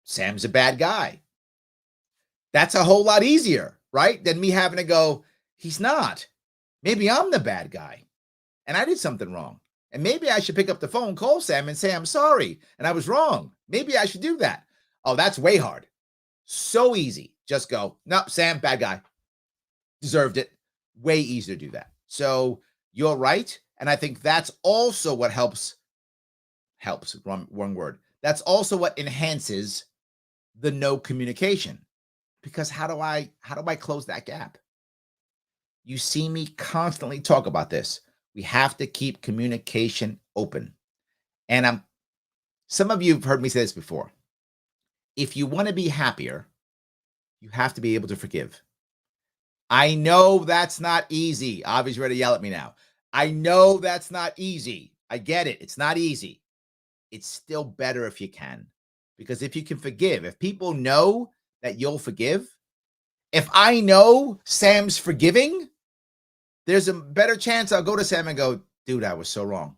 Sam's a bad guy. That's a whole lot easier, right? Than me having to go, he's not. Maybe I'm the bad guy and I did something wrong. And maybe I should pick up the phone, call Sam and say, I'm sorry and I was wrong. Maybe I should do that. Oh, that's way hard. So easy. Just go, no, Sam, bad guy. Deserved it. Way easier to do that. So you're right. And I think that's also what helps, wrong word. That's also what enhances the no communication. Because how do I close that gap? You see me constantly talk about this. We have to keep communication open. And some of you have heard me say this before. If you want to be happier, you have to be able to forgive. I know that's not easy. Avi's ready to yell at me now. I know that's not easy. I get it. It's not easy. It's still better if you can. Because if you can forgive, if people know that you'll forgive, if I know Sam's forgiving, there's a better chance I'll go to Sam and go, dude, I was so wrong.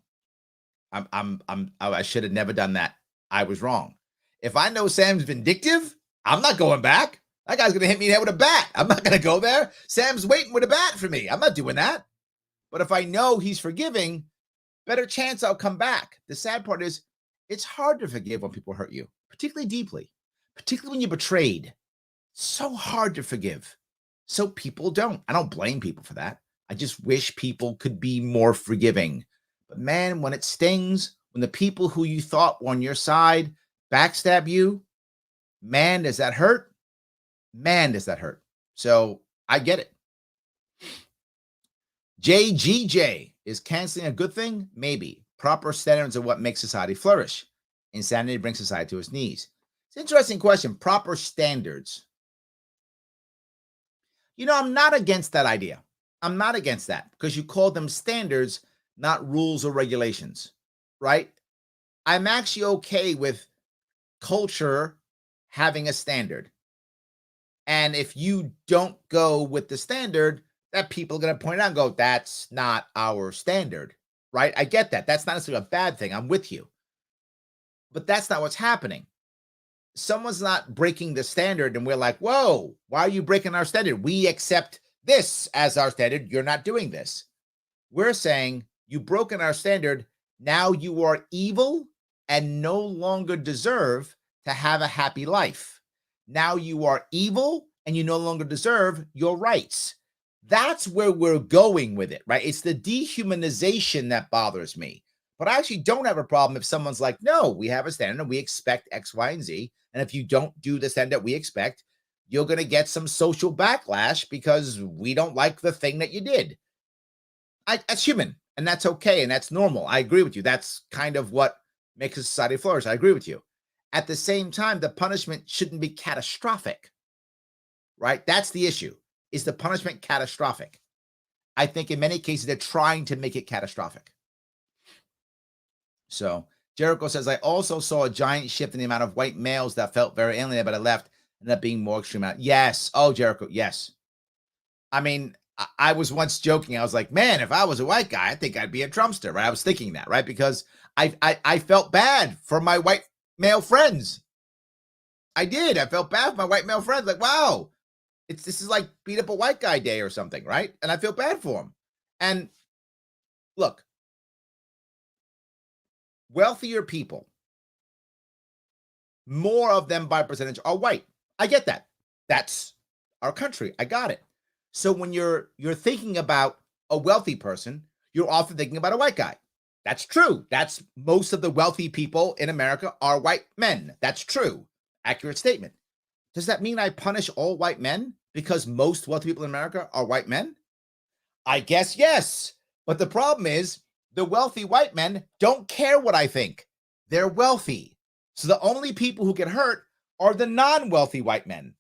I should have never done that. I was wrong. If I know Sam's vindictive, I'm not going back. That guy's going to hit me in the head with a bat. I'm not going to go there. Sam's waiting with a bat for me. I'm not doing that. But if I know he's forgiving, better chance I'll come back. The sad part is it's hard to forgive when people hurt you, particularly deeply, particularly when you're betrayed. So hard to forgive. So people don't. I don't blame people for that. I just wish people could be more forgiving. But man, when it stings, when the people who you thought were on your side backstab you, man, does that hurt? Man, does that hurt. So I get it. JGJ, is canceling a good thing? Maybe. Proper standards are what makes society flourish. Insanity brings society to its knees. It's an interesting question. Proper standards. You know, I'm not against that idea. I'm not against that because you call them standards, not rules or regulations, right? I'm actually okay with culture having a standard. And if you don't go with the standard, that people are going to point out and go, that's not our standard, right? I get that. That's not necessarily a bad thing. I'm with you. But that's not what's happening. Someone's not breaking the standard and we're like, whoa, why are you breaking our standard? We accept this as our standard. You're not doing this. We're saying you've broken our standard. Now you are evil and no longer deserve to have a happy life. Now you are evil and you no longer deserve your rights. That's where we're going with it, right? It's the dehumanization that bothers me. But I actually don't have a problem if someone's like, no, we have a standard and we expect X, Y, and Z. And if you don't do the standard that we expect, you're going to get some social backlash because we don't like the thing that you did. That's human and that's okay. And that's normal. I agree with you. That's kind of what makes a society flourish. I agree with you. At the same time, the punishment shouldn't be catastrophic, right? That's the issue. Is the punishment catastrophic? I think in many cases, they're trying to make it catastrophic. So Jericho says, I also saw a giant shift in the amount of white males that felt very alienated by the left and that being more extreme. Yes. Oh, Jericho. Yes. I mean, I was once joking. I was like, man, if I was a white guy, I think I'd be a Trumpster, right? I was thinking that, right? Because I felt bad for my white male friends. I did. I felt bad for my white male friends. Like, wow, this is like beat up a white guy day or something, right? And I feel bad for him. And look, wealthier people, more of them by percentage are white. I get that. That's our country. I got it. So when you're thinking about a wealthy person, you're often thinking about a white guy. That's true. That's most of the wealthy people in America are white men. That's true. Accurate statement. Does that mean I punish all white men because most wealthy people in America are white men? I guess yes. But the problem is the wealthy white men don't care what I think. They're wealthy. So the only people who get hurt are the non-wealthy white men,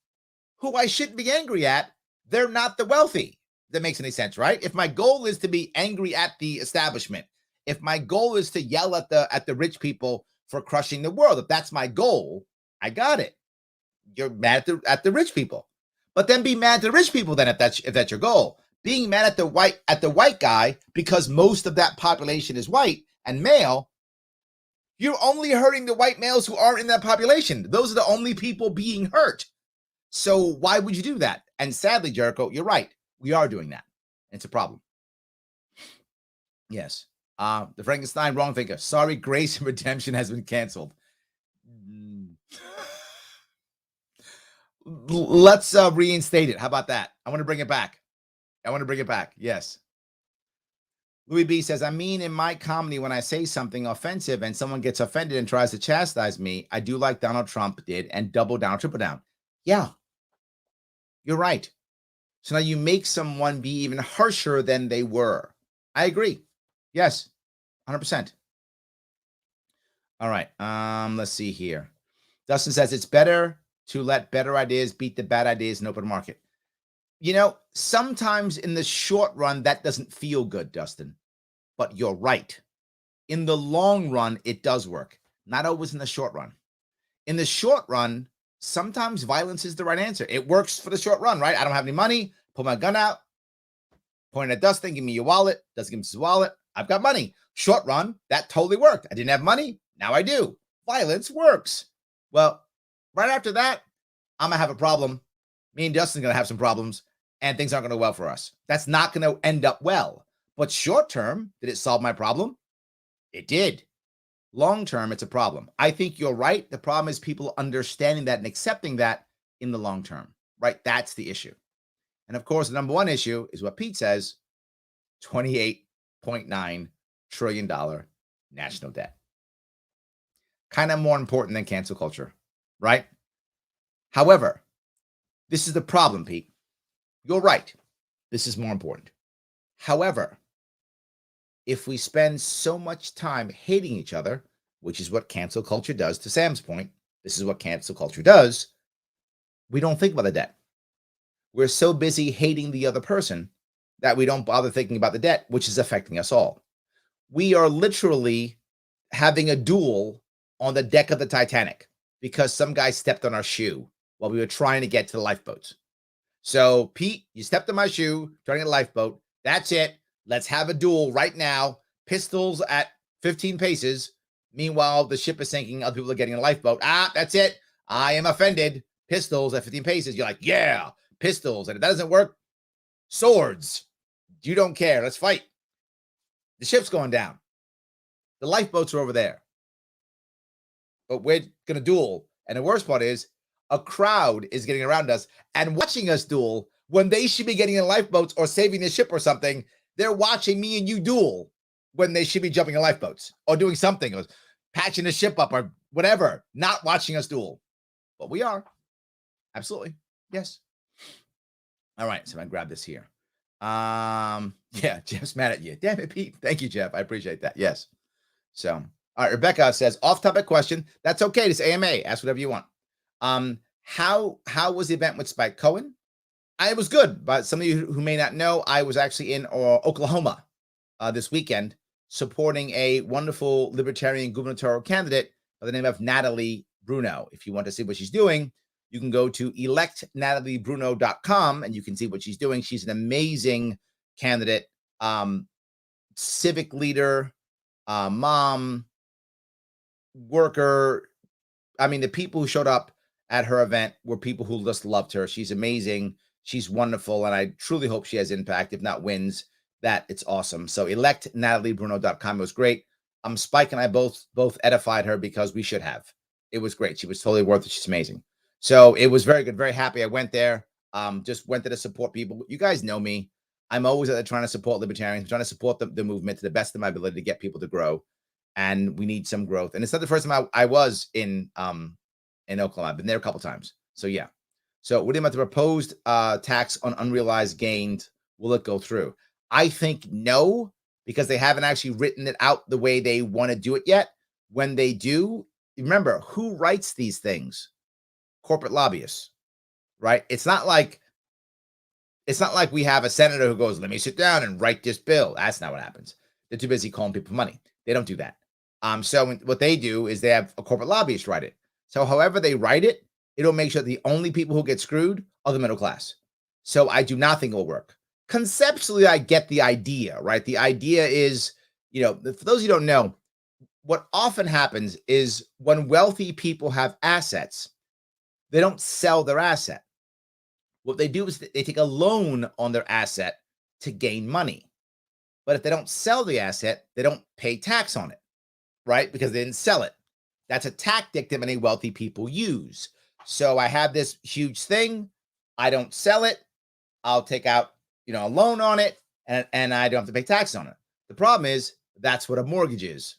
who I shouldn't be angry at. They're not the wealthy. That makes any sense, right? If my goal is to be angry at the establishment, if my goal is to yell at the rich people for crushing the world, if that's my goal, I got it. You're mad at the rich people, but then be mad at the rich people. Then if that's your goal, being mad at the white guy because most of that population is white and male, you're only hurting the white males who aren't in that population. Those are the only people being hurt. So why would you do that? And sadly, Jericho, you're right. We are doing that. It's a problem. Yes. The Frankenstein wrong thinker. Sorry, Grace and Redemption has been canceled. Let's reinstate it. How about that? I want to bring it back. Yes. Louis B says, I mean, in my comedy, when I say something offensive and someone gets offended and tries to chastise me, I do like Donald Trump did and double down, triple down. Yeah, you're right. So now you make someone be even harsher than they were. I agree. Yes, 100%. All right. Let's see here. Dustin says it's better to let better ideas beat the bad ideas in open market. You know, sometimes in the short run, that doesn't feel good, Dustin, but you're right. In the long run, it does work. Not always in the short run. In the short run, sometimes violence is the right answer. It works for the short run, right? I don't have any money. Pull my gun out. Point at Dustin. Give me your wallet. Dustin gives me his wallet. I've got money. Short run, that totally worked. I didn't have money. Now I do. Violence works. Well, right after that, I'm going to have a problem. Me and Dustin's going to have some problems, and things aren't going to go well for us. That's not going to end up well. But short term, did it solve my problem? It did. Long term, it's a problem. I think you're right. The problem is people understanding that and accepting that in the long term, right? That's the issue. And of course, the number one issue is what Pete says, $28.9 trillion national debt. Kind of more important than cancel culture, right? However, this is the problem, Pete. You're right. This is more important. However, if we spend so much time hating each other, which is what cancel culture does, to Sam's point, this is what cancel culture does, we don't think about the debt. We're so busy hating the other person that we don't bother thinking about the debt, which is affecting us all. We are literally having a duel on the deck of the Titanic because some guy stepped on our shoe while we were trying to get to the lifeboats. So, Pete, you stepped on my shoe, trying to get a lifeboat. That's it. Let's have a duel right now. Pistols at 15 paces. Meanwhile, the ship is sinking. Other people are getting a lifeboat. That's it. I am offended. Pistols at 15 paces. You're like, yeah, pistols. And if that doesn't work, swords. You don't care. Let's fight. The ship's going down. The lifeboats are over there. But we're going to duel. And the worst part is a crowd is getting around us and watching us duel when they should be getting in lifeboats or saving the ship or something. They're watching me and you duel when they should be jumping in lifeboats or doing something or patching the ship up or whatever, not watching us duel. But we are. Absolutely. Yes. All right. So I'm going to grab this here. Yeah, Jeff's mad at you. Damn it, Pete. Thank you, Jeff. I appreciate that. Yes. So All right, Rebecca says, off-topic question. That's okay. This AMA. Ask whatever you want. How was the event with Spike Cohen? It was good, but some of you who may not know, I was actually in Oklahoma this weekend supporting a wonderful libertarian gubernatorial candidate by the name of Natalie Bruno. If you want to see what she's doing, you can go to electnataliebruno.com and you can see what she's doing. She's an amazing candidate, civic leader, mom, worker. I mean, the people who showed up at her event were people who just loved her. She's amazing. She's wonderful. And I truly hope she has impact, if not wins, that it's awesome. So electnataliebruno.com. It was great. Spike and I both edified her because we should have. It was great. She was totally worth it. She's amazing. So it was very good. Very happy. I went there. Just went there to support people. You guys know me. I'm always out there trying to support libertarians, trying to support the movement to the best of my ability to get people to grow. And we need some growth. And it's not the first time I was in Oklahoma. I've been there a couple times. So yeah. So what do you about the proposed tax on unrealized gains? Will it go through? I think no, because they haven't actually written it out the way they want to do it yet. When they do, remember, who writes these things? Corporate lobbyists, right? It's not like we have a senator who goes, let me sit down and write this bill. That's not what happens. They're too busy calling people money. They don't do that. So what they do is they have a corporate lobbyist write it. So however they write it, it'll make sure the only people who get screwed are the middle class. So I do not think it will work. Conceptually, I get the idea, right? The idea is, for those who don't know, what often happens is when wealthy people have assets, they don't sell their asset. What they do is they take a loan on their asset to gain money. But if they don't sell the asset, they don't pay tax on it, right? Because they didn't sell it. That's a tactic that many wealthy people use. So I have this huge thing. I don't sell it. I'll take out, a loan on it, and I don't have to pay tax on it. The problem is that's what a mortgage is.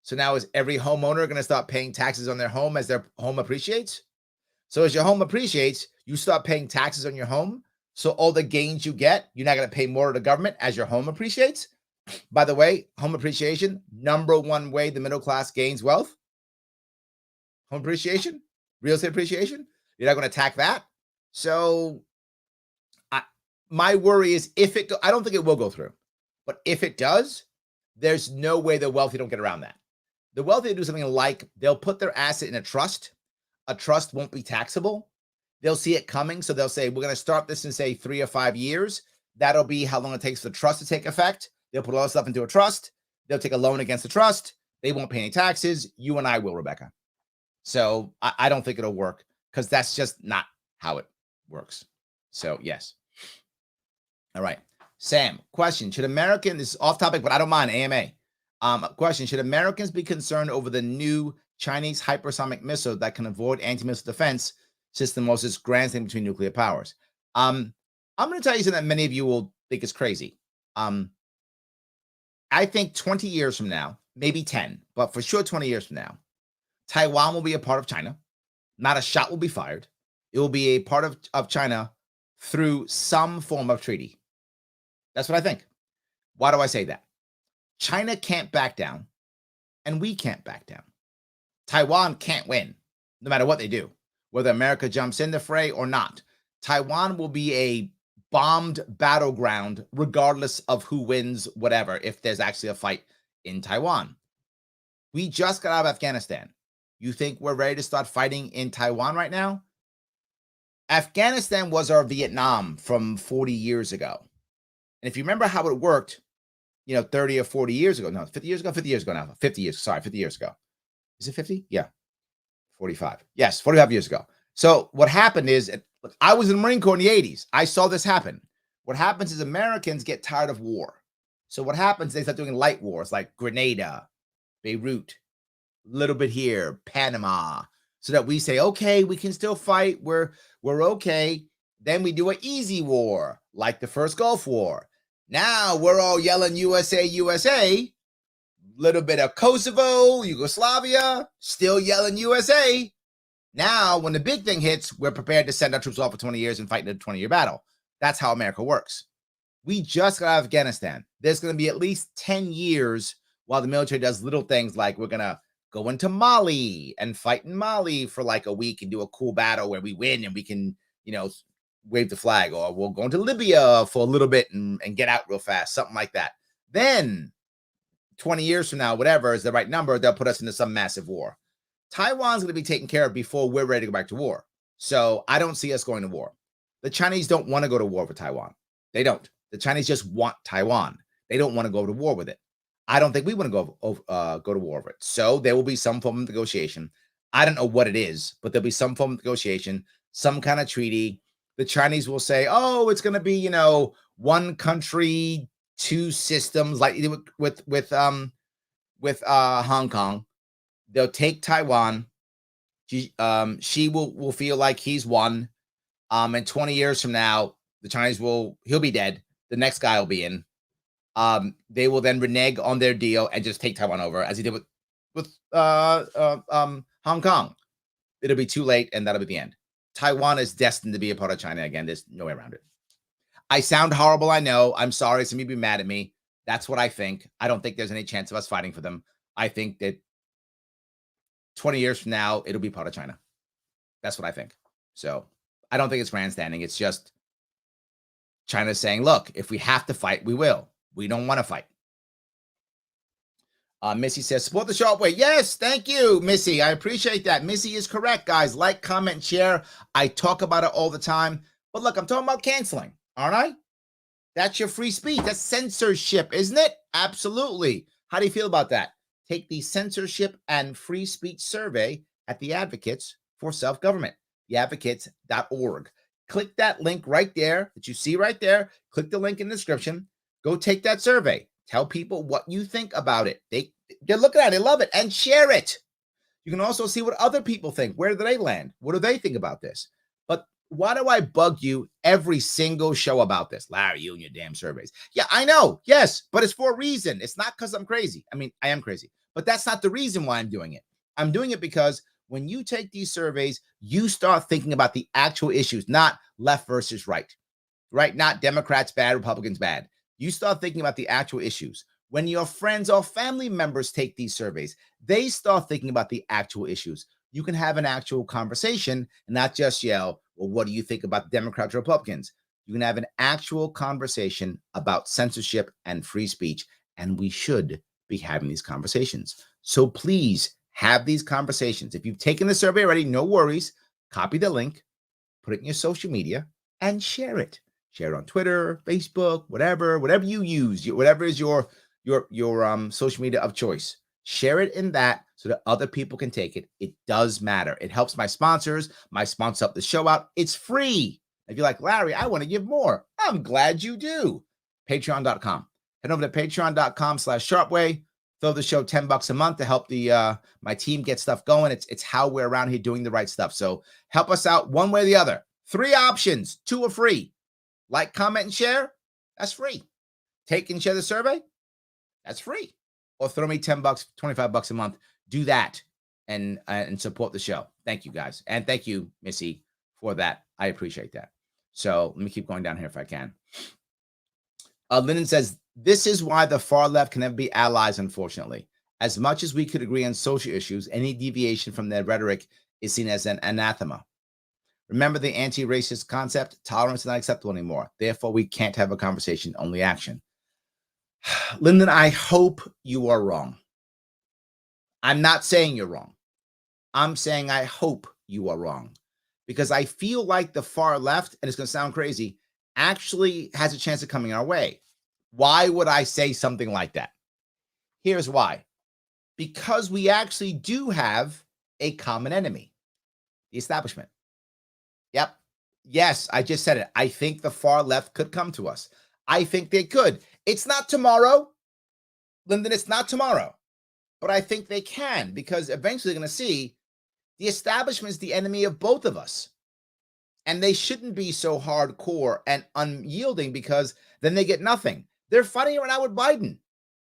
So now is every homeowner going to start paying taxes on their home as their home appreciates? So as your home appreciates, you start paying taxes on your home. So all the gains you get, you're not going to pay more to the government as your home appreciates. By the way, home appreciation, number one way the middle class gains wealth. Home appreciation, real estate appreciation. You're not going to attack that. So my worry is I don't think it will go through, but if it does, there's no way the wealthy don't get around that. The wealthy do something like they'll put their asset in a trust. A trust won't be taxable. They'll see it coming. So they'll say, we're going to start this in, say, 3 or 5 years. That'll be how long it takes for the trust to take effect. They'll put all the stuff into a trust. They'll take a loan against the trust. They won't pay any taxes. You and I will, Rebecca. So I don't think it'll work because that's just not how it works. So yes. All right. Sam, question. Should Americans, this is off topic, but I don't mind, AMA. Question. Should Americans be concerned over the new Chinese hypersonic missile that can avoid anti-missile defense system was this grand thing between nuclear powers? I'm going to tell you something that many of you will think is crazy. I think 20 years from now, maybe 10, but for sure 20 years from now, Taiwan will be a part of China. Not a shot will be fired. It will be a part of China through some form of treaty. That's what I think. Why do I say that? China can't back down, and we can't back down. Taiwan can't win, no matter what they do, whether America jumps in the fray or not. Taiwan will be a bombed battleground, regardless of who wins, whatever, if there's actually a fight in Taiwan. We just got out of Afghanistan. You think we're ready to start fighting in Taiwan right now? Afghanistan was our Vietnam from 40 years ago. And if you remember how it worked, 30 or 40 years ago, no, 50 years ago now, 50 years ago. Is it 50? Yeah. 45. Yes, 45 years ago. So what happened is, I was in the Marine Corps in the 80s. I saw this happen. What happens is Americans get tired of war. So what happens, they start doing light wars like Grenada, Beirut, a little bit here, Panama, so that we say, okay, we can still fight. We're okay. Then we do an easy war, like the first Gulf War. Now we're all yelling USA, USA. Little bit of Kosovo, Yugoslavia, still yelling USA. Now, when the big thing hits, we're prepared to send our troops off for 20 years and fight in a 20-year battle. That's how America works. We just got out of Afghanistan. There's going to be at least 10 years while the military does little things like we're going to go into Mali and fight in Mali for like a week and do a cool battle where we win and we can, wave the flag, or we'll go into Libya for a little bit and get out real fast, something like that. Then 20 years from now, whatever is the right number, they'll put us into some massive war. Taiwan's going to be taken care of before we're ready to go back to war. So I don't see us going to war. The Chinese don't want to go to war with Taiwan. They don't. The Chinese just want Taiwan. They don't want to go to war with it. I don't think we want to go to war with it. So there will be some form of negotiation. I don't know what it is, but there'll be some form of negotiation, some kind of treaty. The Chinese will say, oh, it's going to be, one country, two systems, like with Hong Kong. They'll take Taiwan. She will feel like he's won. And 20 years from now, the Chinese he'll be dead. The next guy will be in. They will then renege on their deal and just take Taiwan over, as he did with Hong Kong. It'll be too late, and that'll be the end. Taiwan is destined to be a part of China again. There's no way around it. I sound horrible, I know. I'm sorry. Some of you be mad at me. That's what I think. I don't think there's any chance of us fighting for them. I think that 20 years from now, it'll be part of China. That's what I think. So I don't think it's grandstanding. It's just China saying, look, if we have to fight, we will. We don't want to fight. Missy says, support the sharp way. Yes, thank you, Missy. I appreciate that. Missy is correct, guys. Like, comment, share. I talk about it all the time. But look, I'm talking about canceling, aren't I? That's your free speech. That's censorship, isn't it? Absolutely. How do you feel about that? Take the censorship and free speech survey at the Advocates for Self-Government, theadvocates.org. Click that link right there that you see right there. Click the link in the description. Go take that survey. Tell people what you think about it. They're looking at it, they love it, and share it. You can also see what other people think. Where do they land? What do they think about this? But why do I bug you every single show about this? Larry, you and your damn surveys. Yeah, I know. Yes, but it's for a reason. It's not because I'm crazy. I mean, I am crazy, but that's not the reason why I'm doing it. I'm doing it because when you take these surveys, you start thinking about the actual issues, not left versus right? Not Democrats bad, Republicans bad. You start thinking about the actual issues. When your friends or family members take these surveys, they start thinking about the actual issues. You can have an actual conversation and not just yell, well, what do you think about Democrats or Republicans? You can have an actual conversation about censorship and free speech, and we should be having these conversations. So please have these conversations. If you've taken the survey already, no worries. Copy the link, put it in your social media, and share it. Share it on Twitter, Facebook, whatever you use, whatever is your social media of choice. Share it in that so that other people can take it. It does matter. It helps my sponsors. My sponsors help the show out. It's free. If you're like, Larry, I want to give more. I'm glad you do. Patreon.com. Head over to patreon.com/sharpway. Throw the show $10 a month to help my team get stuff going. It's how we're around here doing the right stuff. So help us out one way or the other. 3 options. 2 are free. Like, comment, and share. That's free. Take and share the survey. That's free. Or throw me $10, $25 a month. Do that and support the show. Thank you, guys. And thank you, Missy, for that. I appreciate that. So let me keep going down here if I can. Lyndon says, this is why the far left can never be allies, unfortunately. As much as we could agree on social issues, any deviation from their rhetoric is seen as an anathema. Remember the anti-racist concept? Tolerance is not acceptable anymore. Therefore, we can't have a conversation, only action. Lyndon, I hope you are wrong. I'm not saying you're wrong. I'm saying I hope you are wrong. Because I feel like the far left, and it's going to sound crazy, actually has a chance of coming our way. Why would I say something like that? Here's why. Because we actually do have a common enemy, the establishment. Yep. Yes, I just said it. I think the far left could come to us. I think they could. It's not tomorrow, Lyndon. It's not tomorrow. But I think they can, because eventually they're going to see the establishment is the enemy of both of us. And they shouldn't be so hardcore and unyielding, because then they get nothing. They're fighting right now with Biden,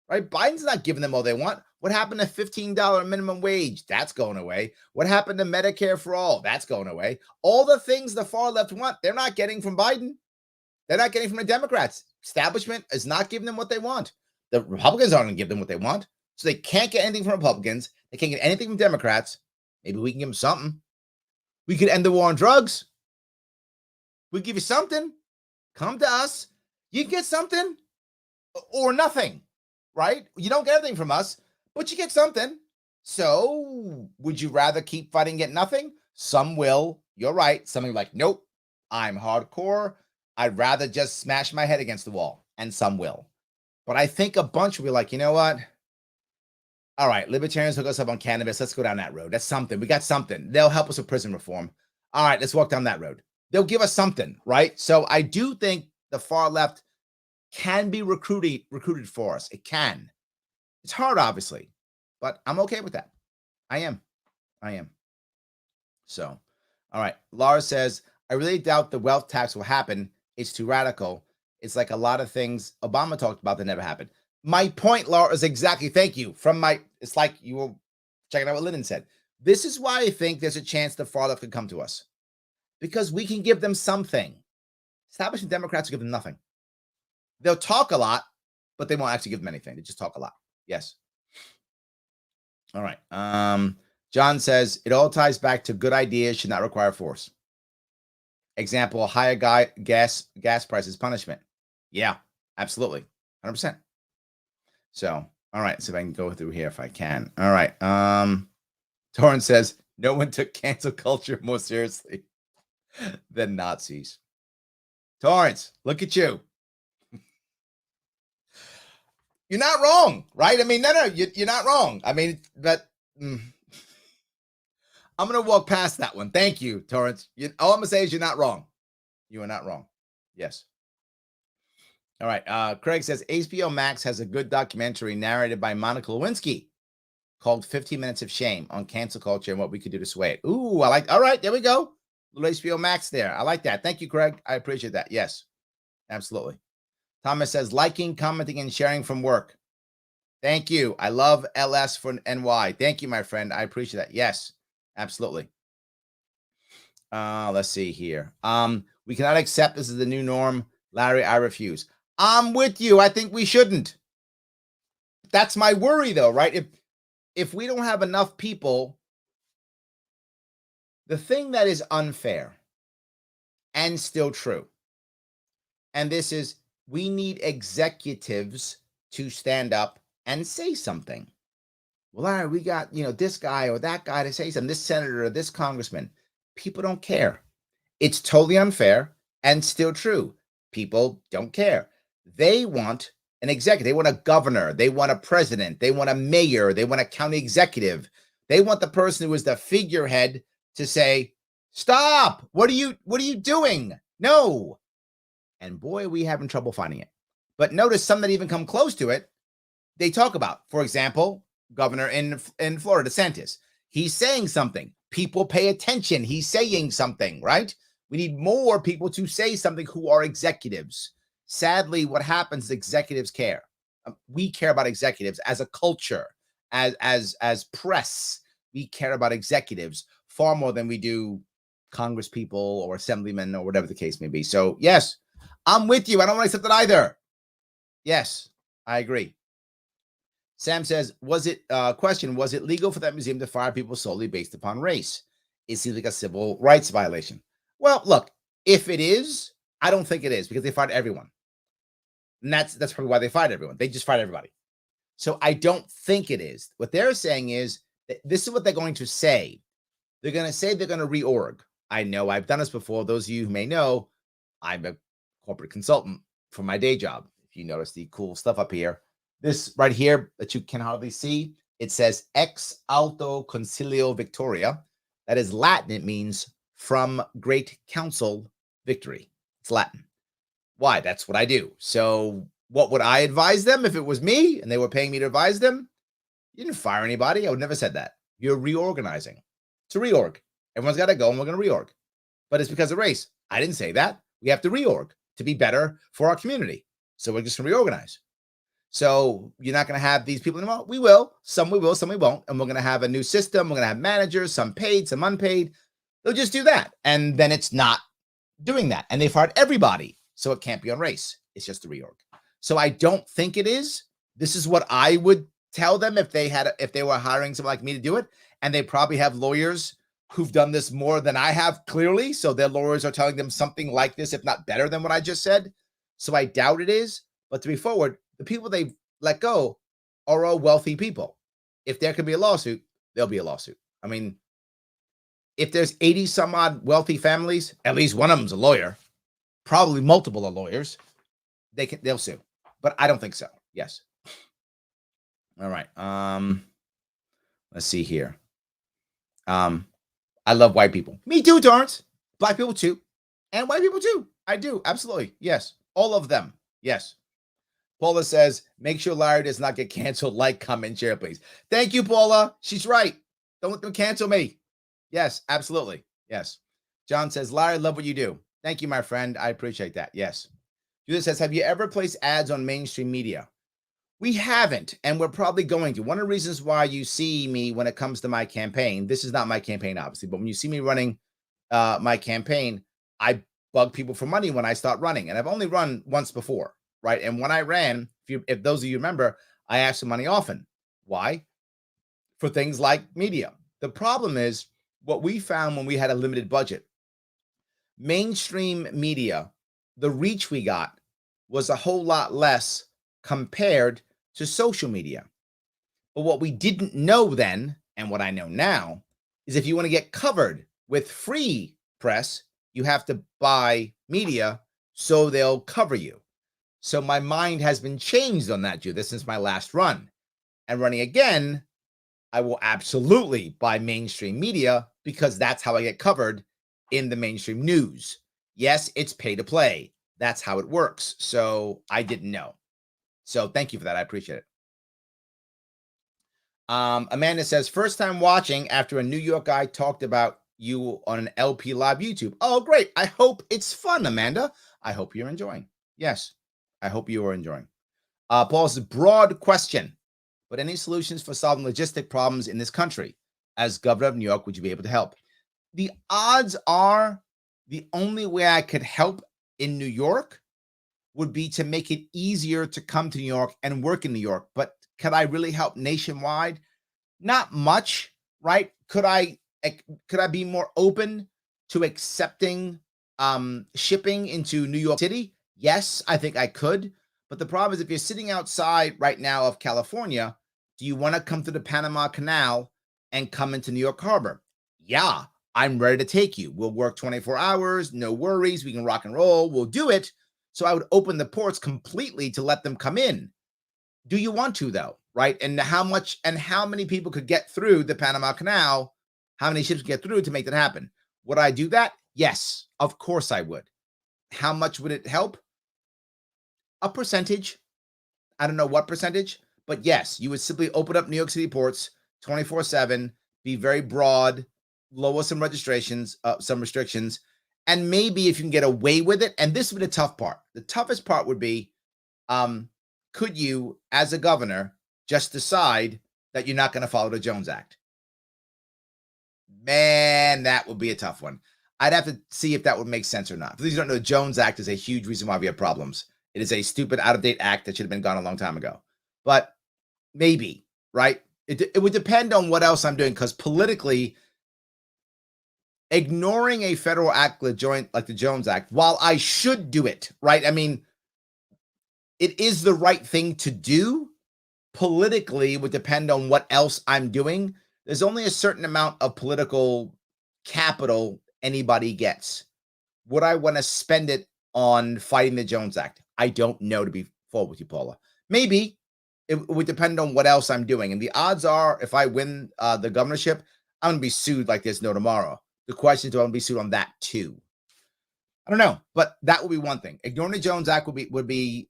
right? Biden's not giving them all they want. What happened to $15 minimum wage? That's going away. What happened to Medicare for all? That's going away. All the things the far left want, they're not getting from Biden. They're not getting from the Democrats. Establishment is not giving them what they want. The Republicans aren't going to give them what they want. So they can't get anything from Republicans. They can't get anything from Democrats. Maybe we can give them something. We could end the war on drugs. We give you something. Come to us. You can get something or nothing, right? You don't get anything from us, but you get something. So would you rather keep fighting and get nothing? Some will. You're right. Some are like, nope, I'm hardcore. I'd rather just smash my head against the wall. And some will. But I think a bunch will be like, you know what? All right, libertarians hook us up on cannabis. Let's go down that road. That's something. We got something. They'll help us with prison reform. All right, let's walk down that road. They'll give us something, right? So I do think the far left can be recruited for us. It can. It's hard, obviously, but I'm okay with that. I am. So, all right. Laura says, I really doubt the wealth tax will happen. It's too radical. It's like a lot of things Obama talked about that never happened. My point, Laura, is exactly, thank you. It's like you were checking out what Lyndon said. This is why I think there's a chance the far left could come to us. Because we can give them something. Establishment Democrats will give them nothing. They'll talk a lot, but they won't actually give them anything. They just talk a lot. Yes. All right. John says, it all ties back to good ideas should not require force. Example, higher gas prices punishment. Yeah, absolutely. 100%. So, all right. So if I can go through here if I can. All right. Torrance says, no one took cancel culture more seriously than Nazis. Torrance, look at you. You're not wrong, right? I mean, no, you're not wrong. I mean, but I'm going to walk past that one. Thank you, Torrance. All I'm going to say is you're not wrong. You are not wrong. Yes. All right. Craig says, HBO Max has a good documentary narrated by Monica Lewinsky called 15 Minutes of Shame on cancel culture and what we could do to sway it. Ooh, I like, all right, there we go. Little HBO Max there. I like that. Thank you, Craig. I appreciate that. Yes, absolutely. Thomas says, liking, commenting, and sharing from work. Thank you. I love LS for NY. Thank you, my friend. I appreciate that. Yes, absolutely. Let's see here. We cannot accept this is the new norm. Larry, I refuse. I'm with you. I think we shouldn't. That's my worry, though, right? If we don't have enough people, the thing that is unfair and still true, and this is, we need executives to stand up and say something. Well, all right, we got, this guy or that guy to say something, this senator or this congressman. People don't care. It's totally unfair and still true. People don't care. They want an executive. They want a governor. They want a president. They want a mayor. They want a county executive. They want the person who is the figurehead to say, stop. What are you doing? No. And boy, are we having trouble finding it. But notice some that even come close to it, they talk about, for example, governor in Florida, DeSantis. He's saying something. People pay attention. He's saying something, right? We need more people to say something who are executives. Sadly, what happens is executives care. We care about executives as a culture, as press. We care about executives far more than we do Congress people or assemblymen or whatever the case may be. So, yes, I'm with you. I don't want to accept it either. Yes, I agree. Sam says, was it legal for that museum to fire people solely based upon race? It seems like a civil rights violation. Well, look, if it is, I don't think it is because they fired everyone. And that's probably why they fired everyone. They just fired everybody. So I don't think it is. What they're saying is that this is what they're going to say. They're going to say they're going to reorg. I know I've done this before. Those of you who may know, I'm a corporate consultant for my day job. If you notice the cool stuff up here, this right here that you can hardly see, it says ex alto concilio victoria. That is Latin. It means from great council victory. It's Latin. Why? That's what I do. So what would I advise them if it was me and they were paying me to advise them? You didn't fire anybody. I would never said that. You're reorganizing. It's a reorg. Everyone's got to go and we're going to reorg. But it's because of race. I didn't say that. We have to reorg to be better for our community. So we're just going to reorganize. So you're not going to have these people anymore. We will. Some we will, some we won't. And we're going to have a new system. We're going to have managers, some paid, some unpaid. They'll just do that. And then it's not doing that. And they fired everybody. So it can't be on race. It's just a reorg. So I don't think it is. This is what I would tell them if they were hiring someone like me to do it, and they probably have lawyers who've done this more than I have, clearly. So their lawyers are telling them something like this, if not better than what I just said. So I doubt it is. But to be forward, the people they let go are all wealthy people. If there can be a lawsuit, there'll be a lawsuit. I mean, if there's 80 some odd wealthy families, at least one of them's a lawyer, probably multiple are lawyers. They'll sue. But I don't think so. Yes. All right. Let's see here. I love white people. Me too, Torrance. Black people too. And white people too. I do. Absolutely. Yes. All of them. Yes. Paula says, make sure Larry does not get canceled. Like, comment, share, please. Thank you, Paula. She's right. Don't cancel me. Yes, absolutely. Yes. John says, Larry, love what you do. Thank you, my friend. I appreciate that. Yes. Judith says, have you ever placed ads on mainstream media? We haven't, and we're probably going to. One of the reasons why you see me when it comes to my campaign, this is not my campaign, obviously, but when you see me running my campaign, I bug people for money when I start running. And I've only run once before, right? And when I ran, if those of you remember, I asked for money often. Why? For things like media. The problem is what we found when we had a limited budget. Mainstream media, the reach we got was a whole lot less compared to social media. But what we didn't know then, and what I know now, is if you want to get covered with free press, you have to buy media so they'll cover you. So my mind has been changed on that, Judith, since my last run. And running again, I will absolutely buy mainstream media because that's how I get covered in the mainstream news. Yes, it's pay to play. That's how it works. So I didn't know. So thank you for that. I appreciate it. Amanda says, first time watching after a New York guy talked about you on an LP Live YouTube. Oh, great. I hope it's fun, Amanda. I hope you're enjoying. Yes, I hope you are enjoying. Paul's broad question, but any solutions for solving logistic problems in this country? As governor of New York, would you be able to help? The odds are the only way I could help in New York would be to make it easier to come to New York and work in New York. But could I really help nationwide? Not much, right? Could I be more open to accepting shipping into New York City? Yes, I think I could. But the problem is if you're sitting outside right now of California, do you want to come to the Panama Canal and come into New York Harbor? Yeah, I'm ready to take you. We'll work 24 hours, no worries. We can rock and roll. We'll do it. So I would open the ports completely to let them come in. Do you want to, though? Right? And how many people could get through the Panama Canal? How many ships could get through to make that happen? Would I do that? Yes, of course I would. How much would it help? A percentage. I don't know what percentage, but yes, you would simply open up New York City ports 24/7, be very broad, lower some registrations, some restrictions, and maybe if you can get away with it, and this would be the tough part. The toughest part would be, could you, as a governor, just decide that you're not going to follow the Jones Act? Man, that would be a tough one. I'd have to see if that would make sense or not. For those who don't know, the Jones Act is a huge reason why we have problems. It is a stupid, out-of-date act that should have been gone a long time ago. But maybe, right? It would depend on what else I'm doing, because politically, ignoring a federal act like the Jones Act, while I should do it, right? I mean, it is the right thing to do. Politically, it would depend on what else I'm doing. There's only a certain amount of political capital anybody gets. Would I want to spend it on fighting the Jones Act? I don't know, to be full with you, Paula. Maybe. It would depend on what else I'm doing. And the odds are, if I win the governorship, I'm going to be sued like there's no tomorrow. The question is, do I want to be sued on that too? I don't know, but that would be one thing. Ignoring the Jones Act would be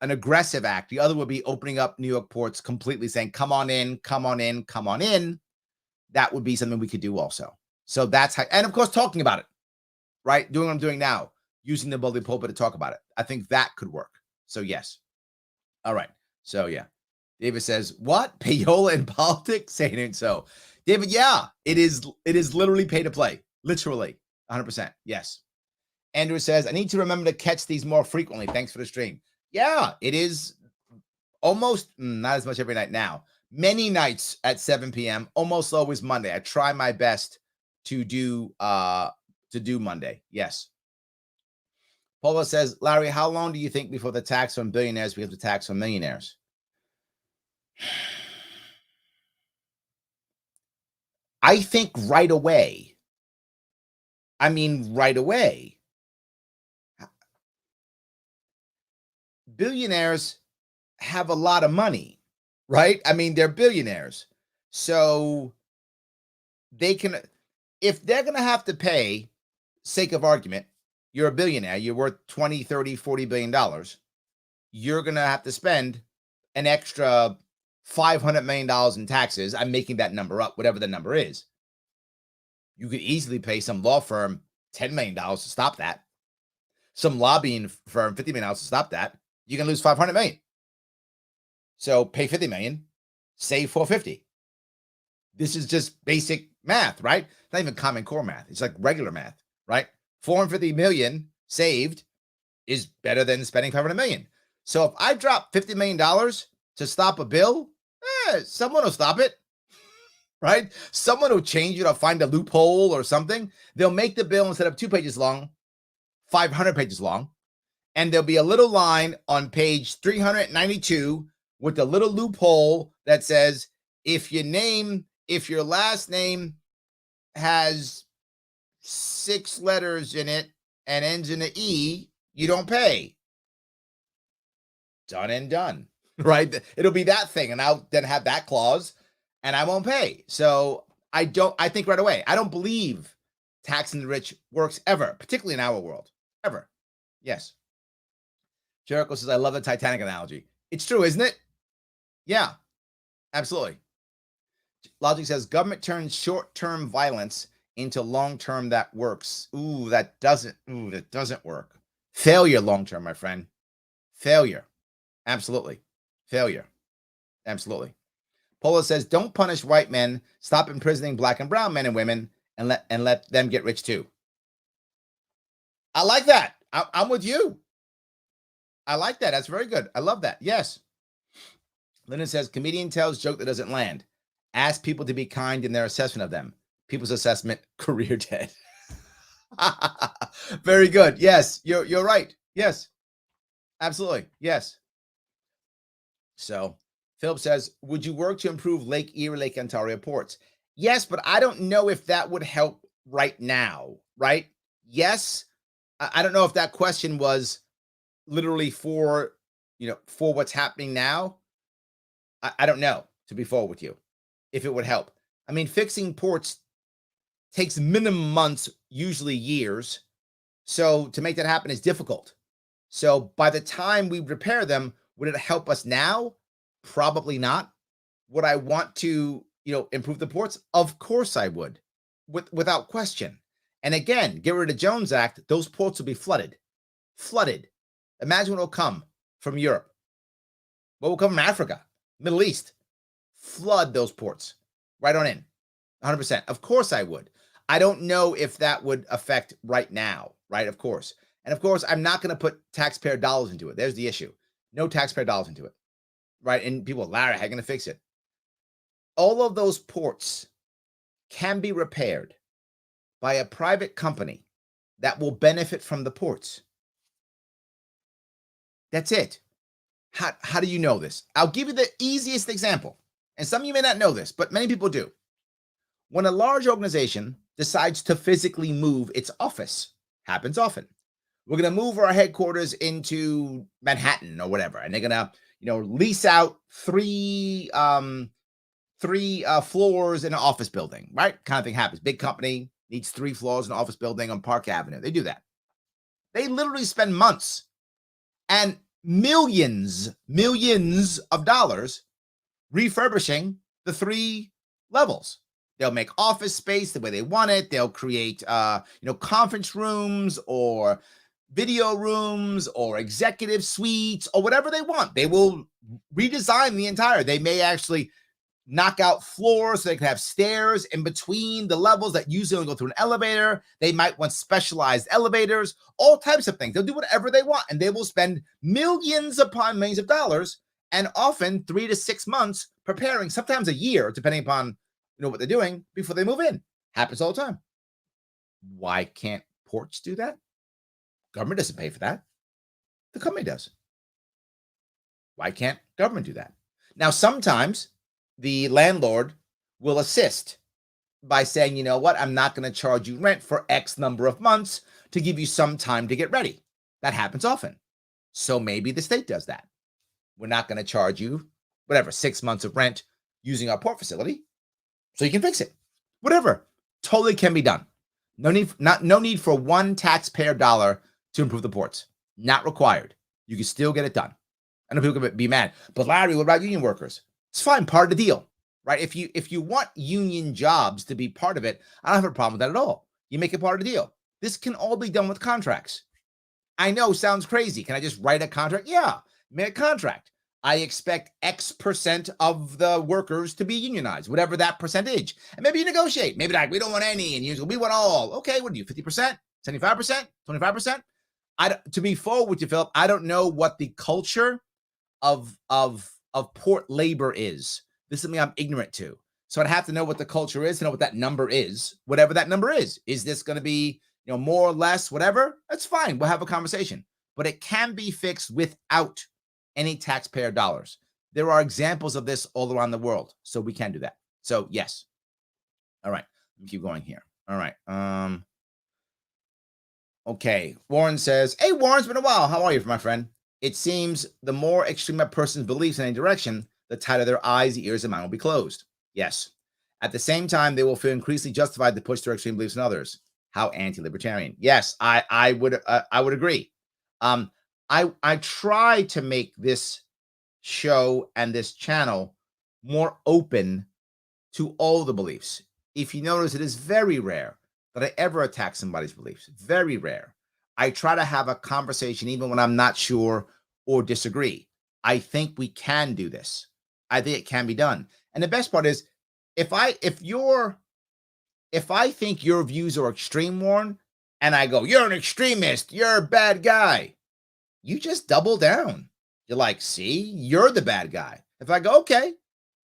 an aggressive act. The other would be opening up New York ports completely, saying, come on in, come on in, come on in. That would be something we could do also. So that's how, and of course, talking about it, right? Doing what I'm doing now, using the bully pulpit to talk about it. I think that could work. So yes. All right. So yeah. David says, what? Payola in politics? Saying it so. David, yeah, it is literally pay to play. Literally. 100%. Yes. Andrew says, I need to remember to catch these more frequently. Thanks for the stream. Yeah, it is almost not as much every night now. many nights at 7 p.m., almost always Monday. I try my best to do Monday. Yes. Paula says, Larry, how long do you think before the tax on billionaires becomes the tax on millionaires? I think right away. I mean, right away. Billionaires have a lot of money, right? I mean, they're billionaires. So they can, if they're going to have to pay, sake of argument, you're a billionaire, you're worth 20, 30, 40 billion dollars. You're going to have to spend an extra $500 million in taxes. I'm making that number up, whatever the number is. You could easily pay some law firm $10 million to stop that. Some lobbying firm $50 million to stop that. You can lose $500 million. So pay $50 million, save $450. This is just basic math, right? Not even Common Core math. It's like regular math, right? $450 million saved is better than spending $500 million. So if I drop $50 million to stop a bill, someone will stop it, right? Someone will change it or find a loophole or something. They'll make the bill, instead of 2 pages long, 500 pages long. And there'll be a little line on page 392 with a little loophole that says, if your last name has 6 letters in it and ends in an E, you don't pay. Done and done, right? It'll be that thing, and I'll then have that clause, and I won't pay. So I think right away, I don't believe taxing the rich works ever, particularly in our world, ever. Yes. Jericho says, I love the Titanic analogy. It's true, isn't it? Yeah, absolutely. Logic says, government turns short-term violence into long-term that works. That doesn't work. Failure long-term, my friend. Failure. Absolutely. Failure. Absolutely. Paula says, don't punish white men. Stop imprisoning black and brown men and women and let them get rich too. I like that. I'm with you. I like that. That's very good. I love that. Yes. Lyndon says, comedian tells joke that doesn't land. Ask people to be kind in their assessment of them. People's assessment, career dead. Very good. Yes, you're right. Yes. Absolutely. Yes. So Philip says, would you work to improve Lake Erie, Lake Ontario ports? Yes, but I don't know if that would help right now, right? Yes. I don't know if that question was literally for what's happening now. I don't know, to be forward with you, if it would help. I mean, fixing ports takes minimum months, usually years. So to make that happen is difficult. So by the time we repair them, would it help us now? Probably not. Would I want to, improve the ports? Of course I would, without question. And again, get rid of the Jones Act, those ports will be flooded. Flooded. Imagine what will come from Europe. What will come from Africa, Middle East? Flood those ports right on in. 100%. Of course I would. I don't know if that would affect right now, right? Of course. And of course, I'm not going to put taxpayer dollars into it. There's the issue. No taxpayer dollars into it, right? And people, Larry, how are you going to fix it? All of those ports can be repaired by a private company that will benefit from the ports. That's it. How do you know this? I'll give you the easiest example. And some of you may not know this, but many people do. When a large organization decides to physically move its office, happens often. We're going to move our headquarters into Manhattan or whatever, and they're going to, lease out three floors in an office building, right? Kind of thing happens. Big company needs 3 floors in an office building on Park Avenue. They do that. They literally spend months and millions of dollars refurbishing the 3 levels. They'll make office space the way they want it. They'll create, conference rooms or video rooms or executive suites or whatever they want. They will redesign the entire. They may actually knock out floors so they can have stairs in between the levels that usually only go through an elevator. They might want specialized elevators, all types of things. They'll do whatever they want, and they will spend millions upon millions of dollars. and often 3 to 6 months preparing, sometimes a year, depending upon what they're doing before they move in. Happens all the time. Why can't ports do that? Government doesn't pay for that. The company does. Why can't government do that? Now, sometimes the landlord will assist by saying, you know what, I'm not going to charge you rent for X number of months to give you some time to get ready. That happens often. So maybe the state does that. We're not going to charge you, 6 months of rent using our port facility, so you can fix it. Whatever. Totally can be done. No need for one taxpayer dollar to improve the ports. Not required. You can still get it done. I know people can be mad, but Larry, what about union workers? It's fine, part of the deal, right? If you want union jobs to be part of it, I don't have a problem with that at all. You make it part of the deal. This can all be done with contracts. I know, sounds crazy. Can I just write a contract? Yeah, make a contract. I expect X percent of the workers to be unionized, whatever that percentage. And maybe you negotiate. Maybe like, we don't want any, and we want all. Okay, what do you, 50%, 75%, 25%? To be forward with you, Philip, I don't know what the culture of port labor is. This is something I'm ignorant to. So I'd have to know what the culture is to know what that number is, whatever that number is. Is this going to be, more or less, whatever? That's fine. We'll have a conversation. But it can be fixed without any taxpayer dollars. There are examples of this all around the world. So we can do that. So yes. All right. Let me keep going here. All right. Okay. Warren says, hey, Warren, it's been a while. How are you, my friend? It seems the more extreme a person's beliefs in any direction, the tighter their eyes, ears, and mind will be closed. Yes. At the same time, they will feel increasingly justified to push their extreme beliefs in others. How anti-libertarian. Yes, I would agree. I try to make this show and this channel more open to all the beliefs. If you notice, it is very rare that I ever attack somebody's beliefs. Very rare. I try to have a conversation even when I'm not sure or disagree. I think we can do this. I think it can be done. And the best part is, if I think your views are extreme, Warren, and I go, you're an extremist, you're a bad guy, you just double down. You're like, see, you're the bad guy. If I go, okay,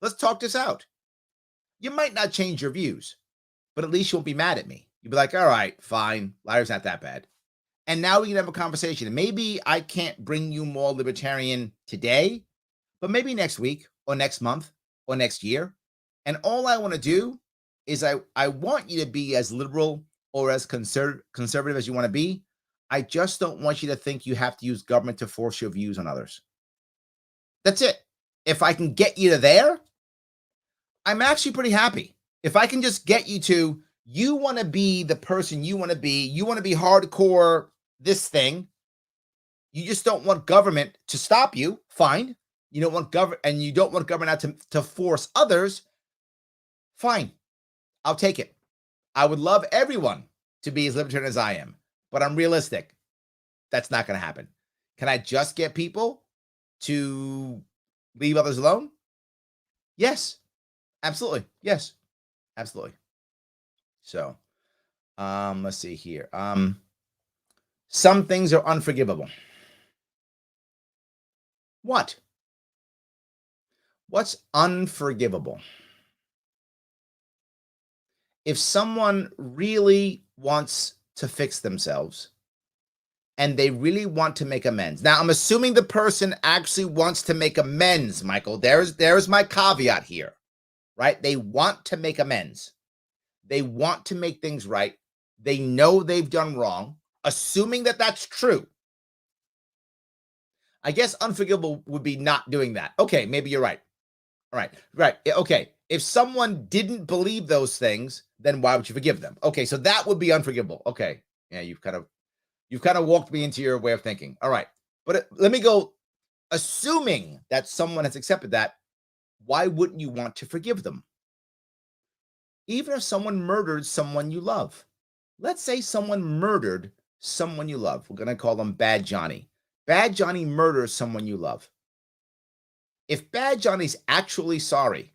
let's talk this out. You might not change your views, but at least you won't be mad at me. You'll be like, all right, fine. Larry's not that bad. And now we can have a conversation. And maybe I can't bring you more libertarian today, but maybe next week or next month or next year. And all I want to do is I want you to be as liberal or as conservative as you want to be. I just don't want you to think you have to use government to force your views on others. That's it. If I can get you to there, I'm actually pretty happy. If I can just get you to, you want to be the person you want to be hardcore this thing. You just don't want government to stop you. Fine. You don't want government, and you don't want government to force others. Fine. I'll take it. I would love everyone to be as libertarian as I am, but I'm realistic. That's not going to happen. Can I just get people to leave others alone? Yes, absolutely. Yes, absolutely. So, let's see here. Some things are unforgivable. What? What's unforgivable? If someone really wants to fix themselves and they really want to make amends. Now, I'm assuming the person actually wants to make amends, Michael. There's my caveat here, right? They want to make amends. They want to make things right. They know they've done wrong. Assuming that that's true. I guess unforgivable would be not doing that. Okay, maybe you're right. All right, right. Okay. If someone didn't believe those things, then why would you forgive them? Okay, so that would be unforgivable. Okay. Yeah, you've kind of walked me into your way of thinking. All right. But let me go. Assuming that someone has accepted that, why wouldn't you want to forgive them? Even if someone murdered someone you love. Let's say someone murdered someone you love. We're going to call them Bad Johnny. Bad Johnny murders someone you love. If Bad Johnny's actually sorry,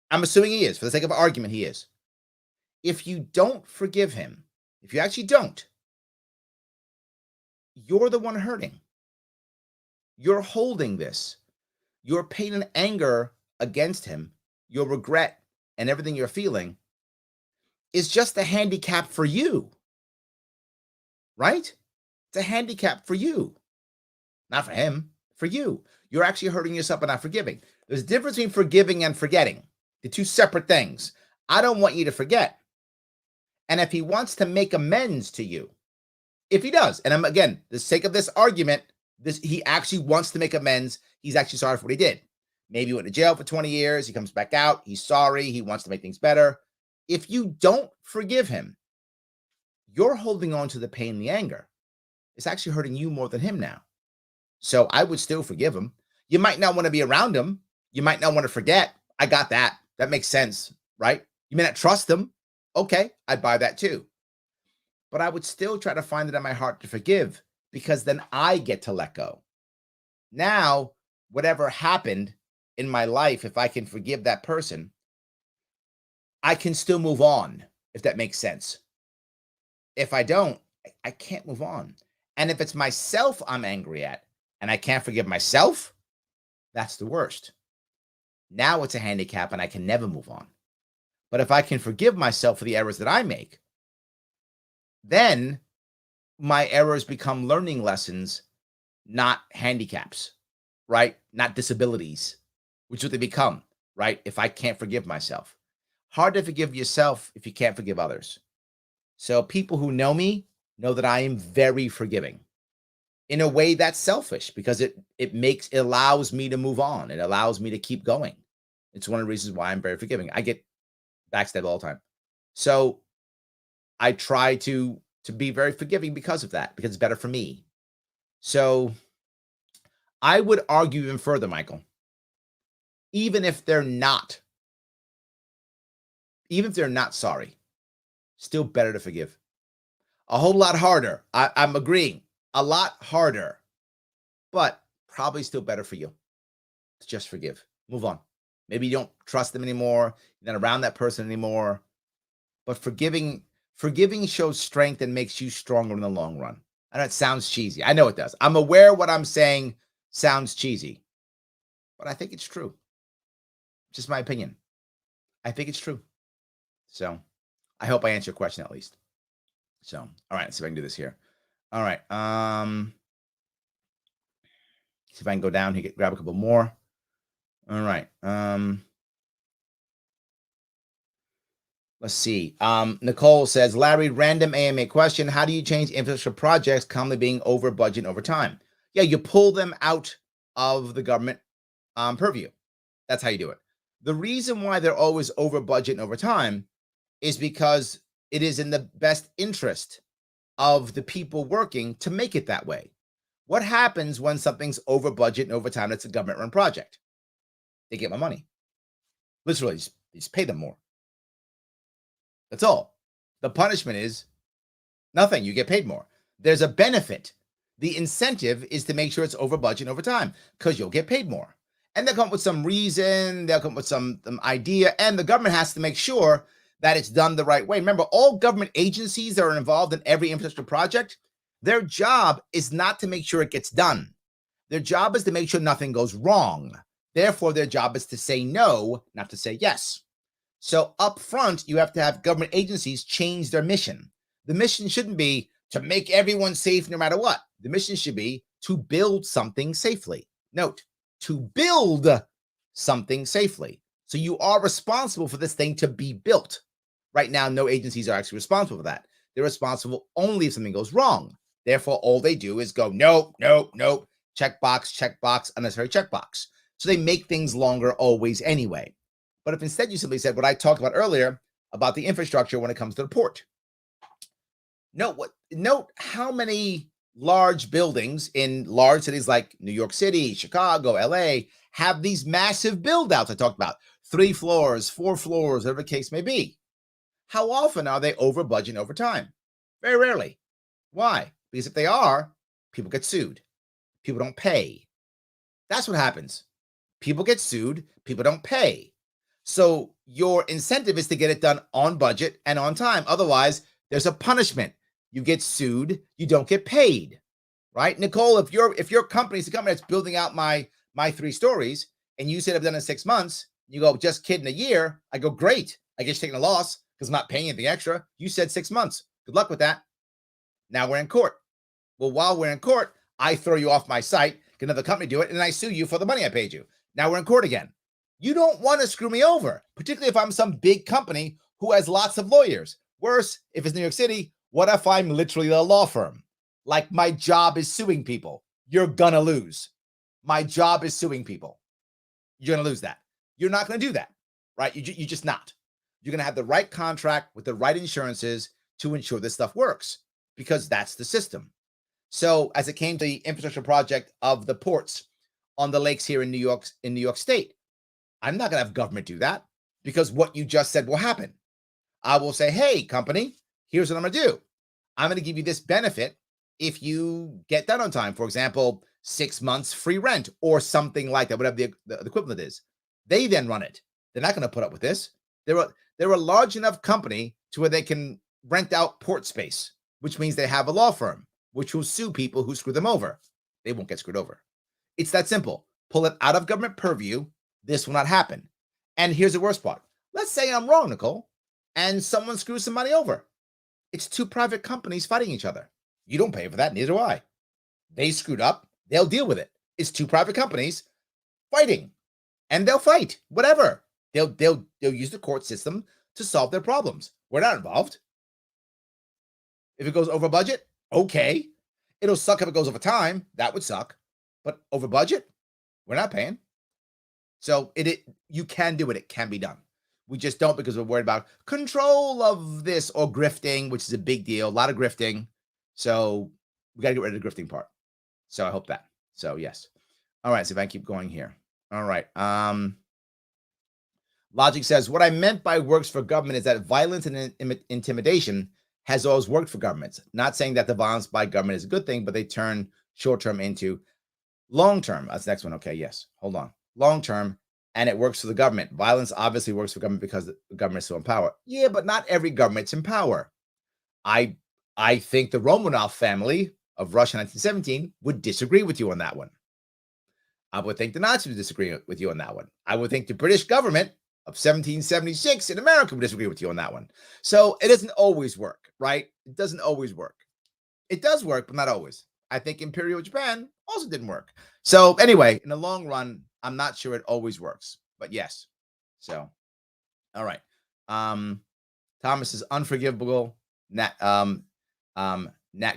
I'm assuming he is, for the sake of argument, he is. If you don't forgive him, if you actually don't, you're the one hurting. You're holding this. your pain and anger against him, your regret and everything you're feeling is just a handicap for you, right? It's a handicap for you, not for him, for you. You're actually hurting yourself by not forgiving. There's a difference between forgiving and forgetting. They're two separate things. I don't want you to forget. And if he wants to make amends to you, if he does, and I'm again, the sake of this argument, he actually wants to make amends. He's actually sorry for what he did. Maybe he went to jail for 20 years. He comes back out. He's sorry. He wants to make things better. If you don't forgive him, you're holding on to the pain and the anger. It's actually hurting you more than him now. So I would still forgive him. You might not want to be around him. You might not want to forget. I got that. That makes sense, right? You may not trust him. Okay, I'd buy that too. But I would still try to find it in my heart to forgive, because then I get to let go. Now, whatever happened in my life, if I can forgive that person, I can still move on, if that makes sense. If I don't, I can't move on. And if it's myself I'm angry at and I can't forgive myself, that's the worst. Now it's a handicap and I can never move on. But if I can forgive myself for the errors that I make, then my errors become learning lessons, not handicaps, right? Not disabilities, which is what they become, right? If I can't forgive myself. Hard to forgive yourself if you can't forgive others. So people who know me know that I am very forgiving. In a way that's selfish, because it allows me to move on. It allows me to keep going. It's one of the reasons why I'm very forgiving. I get backstabbed all the time. So I try to be very forgiving because of that, because it's better for me. So I would argue even further, Michael, even if they're not sorry, still better to forgive. A whole lot harder. I'm agreeing. A lot harder, but probably still better for you to just forgive. Move on. Maybe you don't trust them anymore. You're not around that person anymore. But forgiving shows strength and makes you stronger in the long run. I know it sounds cheesy. I know it does. I'm aware what I'm saying sounds cheesy, but I think it's true. Just my opinion. I think it's true. So I hope I answered your question at least. So, all right, let's see if I can do this here. All right. See if I can go down here, grab a couple more. All right. Let's see. Nicole says, Larry, random AMA question. How do you change infrastructure projects commonly being over budget over time? Yeah, you pull them out of the government purview. That's how you do it. The reason why they're always over budget and over time is because it is in the best interest of the people working to make it that way. What happens when something's over budget and over time? It's a government run project. They get my money. Literally, just pay them more. That's all. The punishment is nothing. You get paid more. There's a benefit. The incentive is to make sure it's over budget and over time, because you'll get paid more. And they'll come up with some reason, they'll come up with some idea, and the government has to make sure that it's done the right way. Remember, all government agencies that are involved in every infrastructure project, their job is not to make sure it gets done. Their job is to make sure nothing goes wrong. Therefore, their job is to say no, not to say yes. So up front, you have to have government agencies change their mission. The mission shouldn't be to make everyone safe no matter what. The mission should be to build something safely. Note, to build something safely. So you are responsible for this thing to be built. Right now, no agencies are actually responsible for that. They're responsible only if something goes wrong. Therefore, all they do is go, nope, nope, nope, checkbox, unnecessary checkbox. So they make things longer always anyway. But if instead you simply said what I talked about earlier about the infrastructure when it comes to the port. Note how many large buildings in large cities like New York City, Chicago, LA have these massive build outs I talked about. 3 floors, 4 floors, whatever the case may be. How often are they over budget and over time? Very rarely. Why? Because if they are, people get sued. People don't pay. That's what happens. People get sued. People don't pay. So your incentive is to get it done on budget and on time. Otherwise, there's a punishment. You get sued. You don't get paid. Right? Nicole, if your company is the company that's building out my 3 stories, and you said I've done it in 6 months, you go, just kidding, a year. I go, great. I guess you're taking a loss because I'm not paying anything extra. You said 6 months. Good luck with that. Now we're in court. Well, while we're in court, I throw you off my site, get another company do it, and I sue you for the money I paid you. Now we're in court again. You don't want to screw me over, particularly if I'm some big company who has lots of lawyers. Worse, if it's New York City, what if I'm literally a law firm? Like my job is suing people. You're going to lose. My job is suing people. You're going to lose that. You're not going to do that, right? You're just not. You're going to have the right contract with the right insurances to ensure this stuff works because that's the system. So as it came to the infrastructure project of the ports on the lakes here in New York State, I'm not going to have government do that because what you just said will happen. I will say, hey, company, here's what I'm going to do. I'm going to give you this benefit if you get done on time. For example, 6 months free rent or something like that, whatever the equivalent is. They then run it. They're not going to put up with this. They're a large enough company to where they can rent out port space, which means they have a law firm, which will sue people who screw them over. They won't get screwed over. It's that simple. Pull it out of government purview. This will not happen. And here's the worst part. Let's say I'm wrong, Nicole, and someone screws somebody over. It's two private companies fighting each other. You don't pay for that, neither do I. They screwed up. They'll deal with it. It's two private companies fighting, and they'll fight. Whatever. They'll use the court system to solve their problems. We're not involved. If it goes over budget, okay. It'll suck if it goes over time. That would suck. But over budget, we're not paying. So you can do it. It can be done. We just don't because we're worried about control of this or grifting, which is a big deal. A lot of grifting. So we got to get rid of the grifting part. So I hope that. So yes. All right. So if I keep going here. All right. Logic says, what I meant by works for government is that violence and intimidation has always worked for governments. Not saying that the violence by government is a good thing, but they turn short-term into long-term. That's the next one. Okay, yes. Hold on. Long-term, and it works for the government. Violence obviously works for government because the government is still in power. Yeah, but not every government's in power. I think the Romanov family of Russia in 1917 would disagree with you on that one. I would think the Nazis would disagree with you on that one. I would think the British government of 1776 in America would disagree with you on that one. So it doesn't always work, right? It doesn't always work. It does work, but not always. I think Imperial Japan also didn't work. So anyway, in the long run, I'm not sure it always works, but yes. So, all right. Thomas is Unforgivable. Nat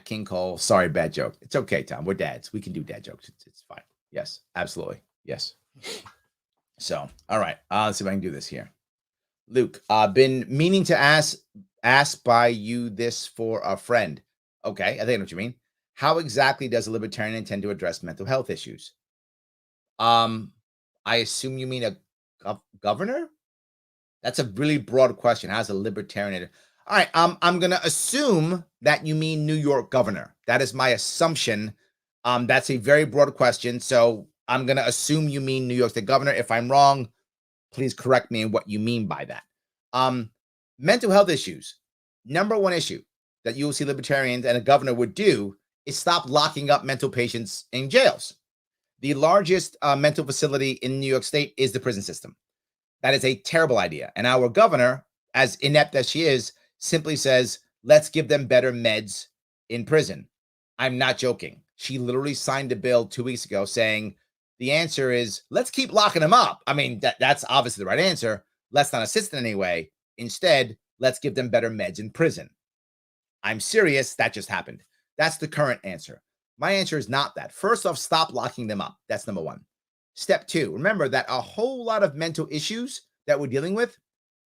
King Cole. Sorry, bad joke. It's okay, Tom. We're dads. We can do dad jokes. It's fine. Yes, absolutely. Yes. So, all right. Let's see if I can do this here. Luke, been meaning to ask by you this for a friend. Okay, I think I know what you mean. How exactly does a libertarian intend to address mental health issues? I assume you mean a governor? That's a really broad question. How's a libertarian? All right, I'm going to assume that you mean New York governor. That is my assumption. That's a very broad question. So I'm going to assume you mean New York State governor. If I'm wrong, please correct me in what you mean by that. Mental health issues. Number one issue that you will see libertarians and a governor would do is stop locking up mental patients in jails. The largest mental facility in New York State is the prison system. That is a terrible idea. And our governor, as inept as she is, simply says, let's give them better meds in prison. I'm not joking. She literally signed a bill 2 weeks ago saying the answer is let's keep locking them up. I mean, that's obviously the right answer. Let's not assist in any way. Instead, let's give them better meds in prison. I'm serious. That just happened. That's the current answer. My answer is not that. First off, stop locking them up. That's number one. Step two, remember that a whole lot of mental issues that we're dealing with,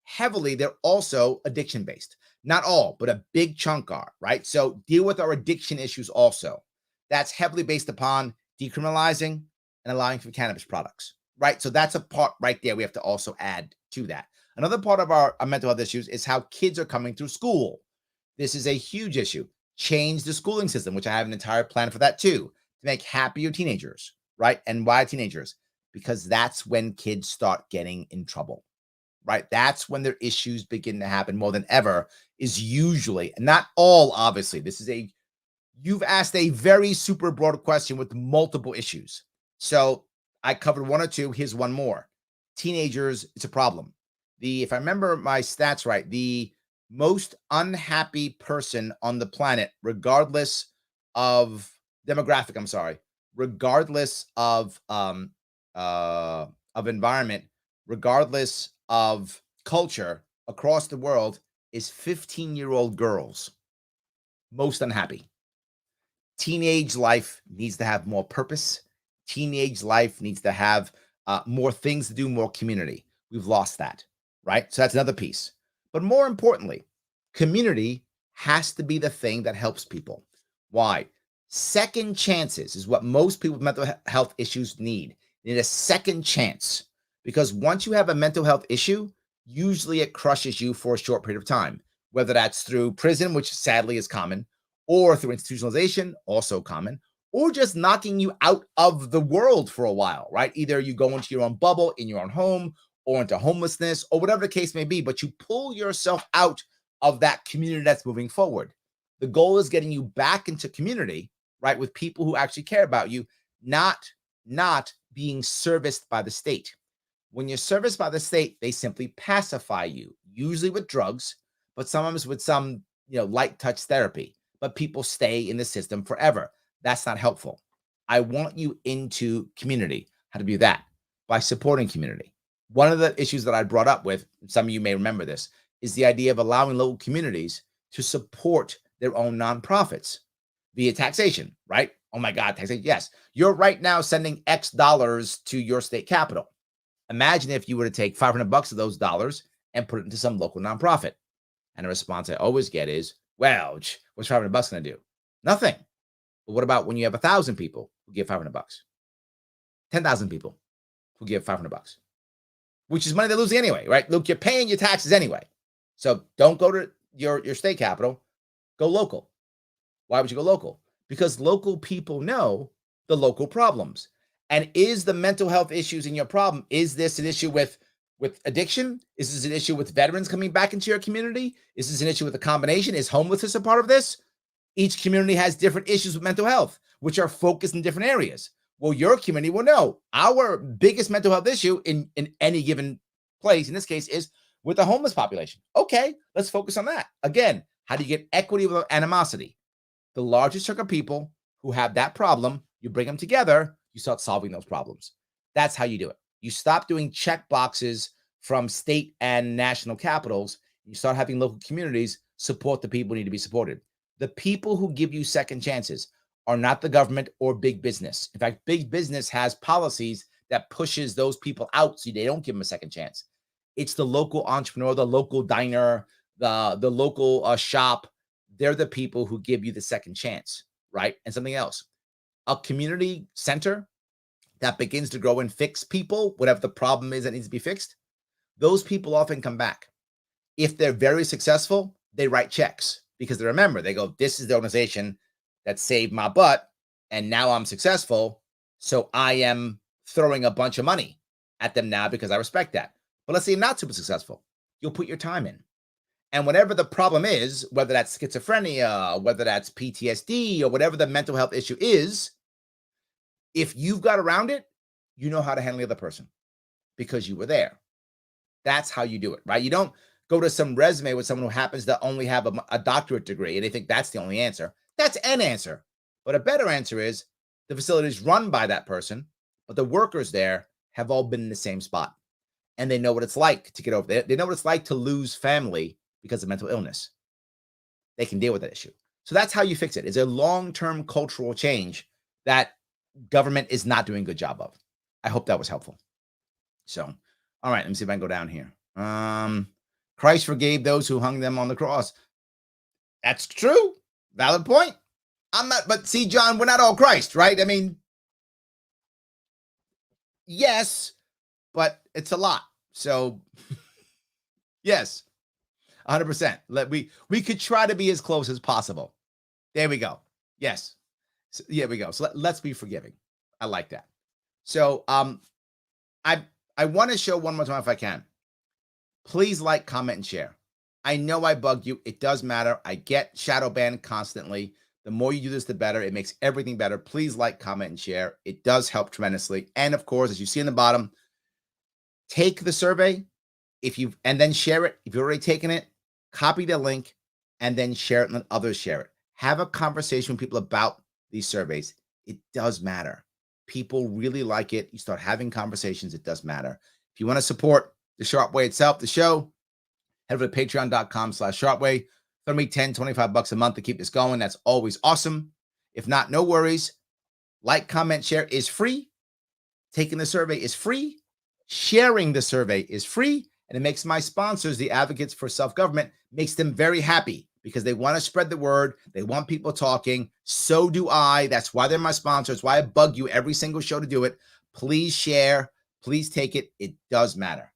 heavily, they're also addiction-based. Not all, but a big chunk are, right? So deal with our addiction issues also. That's heavily based upon decriminalizing and allowing for cannabis products, right? So that's a part right there we have to also add to that. Another part of our mental health issues is how kids are coming through school. This is a huge issue. Change the schooling system, which I have an entire plan for that too, to make happier teenagers, right? And why teenagers? Because that's when kids start getting in trouble, right? That's when their issues begin to happen more than ever, is usually, not all, obviously. You've asked a very super broad question with multiple issues. So I covered one or two. Here's one more. Teenagers, it's a problem. If I remember my stats right, the most unhappy person on the planet, regardless of demographic, I'm sorry, regardless of environment, regardless of culture across the world, is 15-year-old girls. Most unhappy. Teenage life needs to have more purpose. Teenage life needs to have more things to do, more community. We've lost that, right? So that's another piece. But more importantly, community has to be the thing that helps people. Why? Second chances is what most people with mental health issues need. They need a second chance, because once you have a mental health issue, usually it crushes you for a short period of time, whether that's through prison, which sadly is common, or through institutionalization, also common, or just knocking you out of the world for a while, right? Either you go into your own bubble in your own home, or into homelessness, or whatever the case may be, but you pull yourself out of that community that's moving forward. The goal is getting you back into community, right, with people who actually care about you, not being serviced by the state. When you're serviced by the state, they simply pacify you, usually with drugs, but sometimes with some, light touch therapy. But people stay in the system forever. That's not helpful. I want you into community. How to do that? By supporting community. One of the issues that I brought up with, some of you may remember this, is the idea of allowing local communities to support their own nonprofits via taxation, right? Oh my God, taxation. Yes. You're right now sending X dollars to your state capital. Imagine if you were to take $500 of those dollars and put it into some local nonprofit. And the response I always get is, well, what's $500 going to do? Nothing. But what about when you have 1,000 people who give $500? 10,000 people who give $500, which is money they're losing anyway, right? Look, you're paying your taxes anyway. So don't go to your state capital, go local. Why would you go local? Because local people know the local problems. And is the mental health issues in your problem, is this an issue with addiction? Is this an issue with veterans coming back into your community? Is this an issue with a combination? Is homelessness a part of this? Each community has different issues with mental health, which are focused in different areas. Well, your community will know our biggest mental health issue in any given place, in this case, is with the homeless population. Okay, let's focus on that. Again, how do you get equity without animosity? The largest chunk of people who have that problem, you bring them together, you start solving those problems. That's how you do it. You stop doing check boxes from state and national capitals. You start having local communities support the people who need to be supported. The people who give you second chances are not the government or big business. In fact, big business has policies that pushes those people out so they don't give them a second chance. It's the local entrepreneur, the local diner, the local shop. They're the people who give you the second chance, right? And something else, a community center that begins to grow and fix people, whatever the problem is that needs to be fixed, those people often come back. If they're very successful, they write checks because they remember, they go, this is the organization that saved my butt, and now I'm successful, so I am throwing a bunch of money at them now because I respect that. But let's say you're not super successful. You'll put your time in. And whatever the problem is, whether that's schizophrenia, whether that's PTSD, or whatever the mental health issue is, if you've got around it, you know how to handle the other person because you were there. That's how you do it, right? You don't go to some resume with someone who happens to only have a doctorate degree and they think that's the only answer. That's an answer. But a better answer is the facility is run by that person, but the workers there have all been in the same spot. And they know what it's like to get over there. They know what it's like to lose family because of mental illness. They can deal with that issue. So that's how you fix it. It's a long-term cultural change that government is not doing a good job of. I hope that was helpful. So, all right, let me see if I can go down here. Christ forgave those who hung them on the cross. That's true. Valid point. I'm not, but see, John, we're not all Christ, right? I mean, yes, but it's a lot. So, yes, 100%. We could try to be as close as possible. There we go. Yes. So, yeah, we go. So let's be forgiving. I like that. So, I want to show one more time if I can. Please like, comment, and share. I know I bug you. It does matter. I get shadow banned constantly, The more you do this, the better. It makes everything better. Please like, comment, and share. It does help tremendously. And of course, as you see in the bottom, take the survey and then share it. If you've already taken it, copy the link and then share it and let others share it. Have a conversation with people about these surveys. It does matter. People really like it. You start having conversations. It does matter. If you want to support the Sharp Way itself, the show, head over to patreon.com/sharpway. Throw me 10, 25 bucks a month to keep this going. That's always awesome. If not, no worries. Like, comment, share is free. Taking the survey is free. Sharing the survey is free. And it makes my sponsors, the advocates for self-government, makes them very happy because they want to spread the word. They want people talking. So do I. That's why they're my sponsors. Why I bug you every single show to do it. Please share. Please take it. It does matter.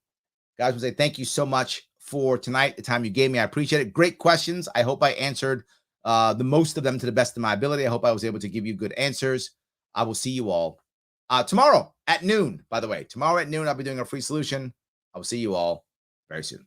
Guys, I would say thank you so much for tonight, the time you gave me. I appreciate it. Great questions. I hope I answered the most of them to the best of my ability. I hope I was able to give you good answers. I will see you all tomorrow at noon, by the way. Tomorrow at noon, I'll be doing a free solution. I will see you all very soon.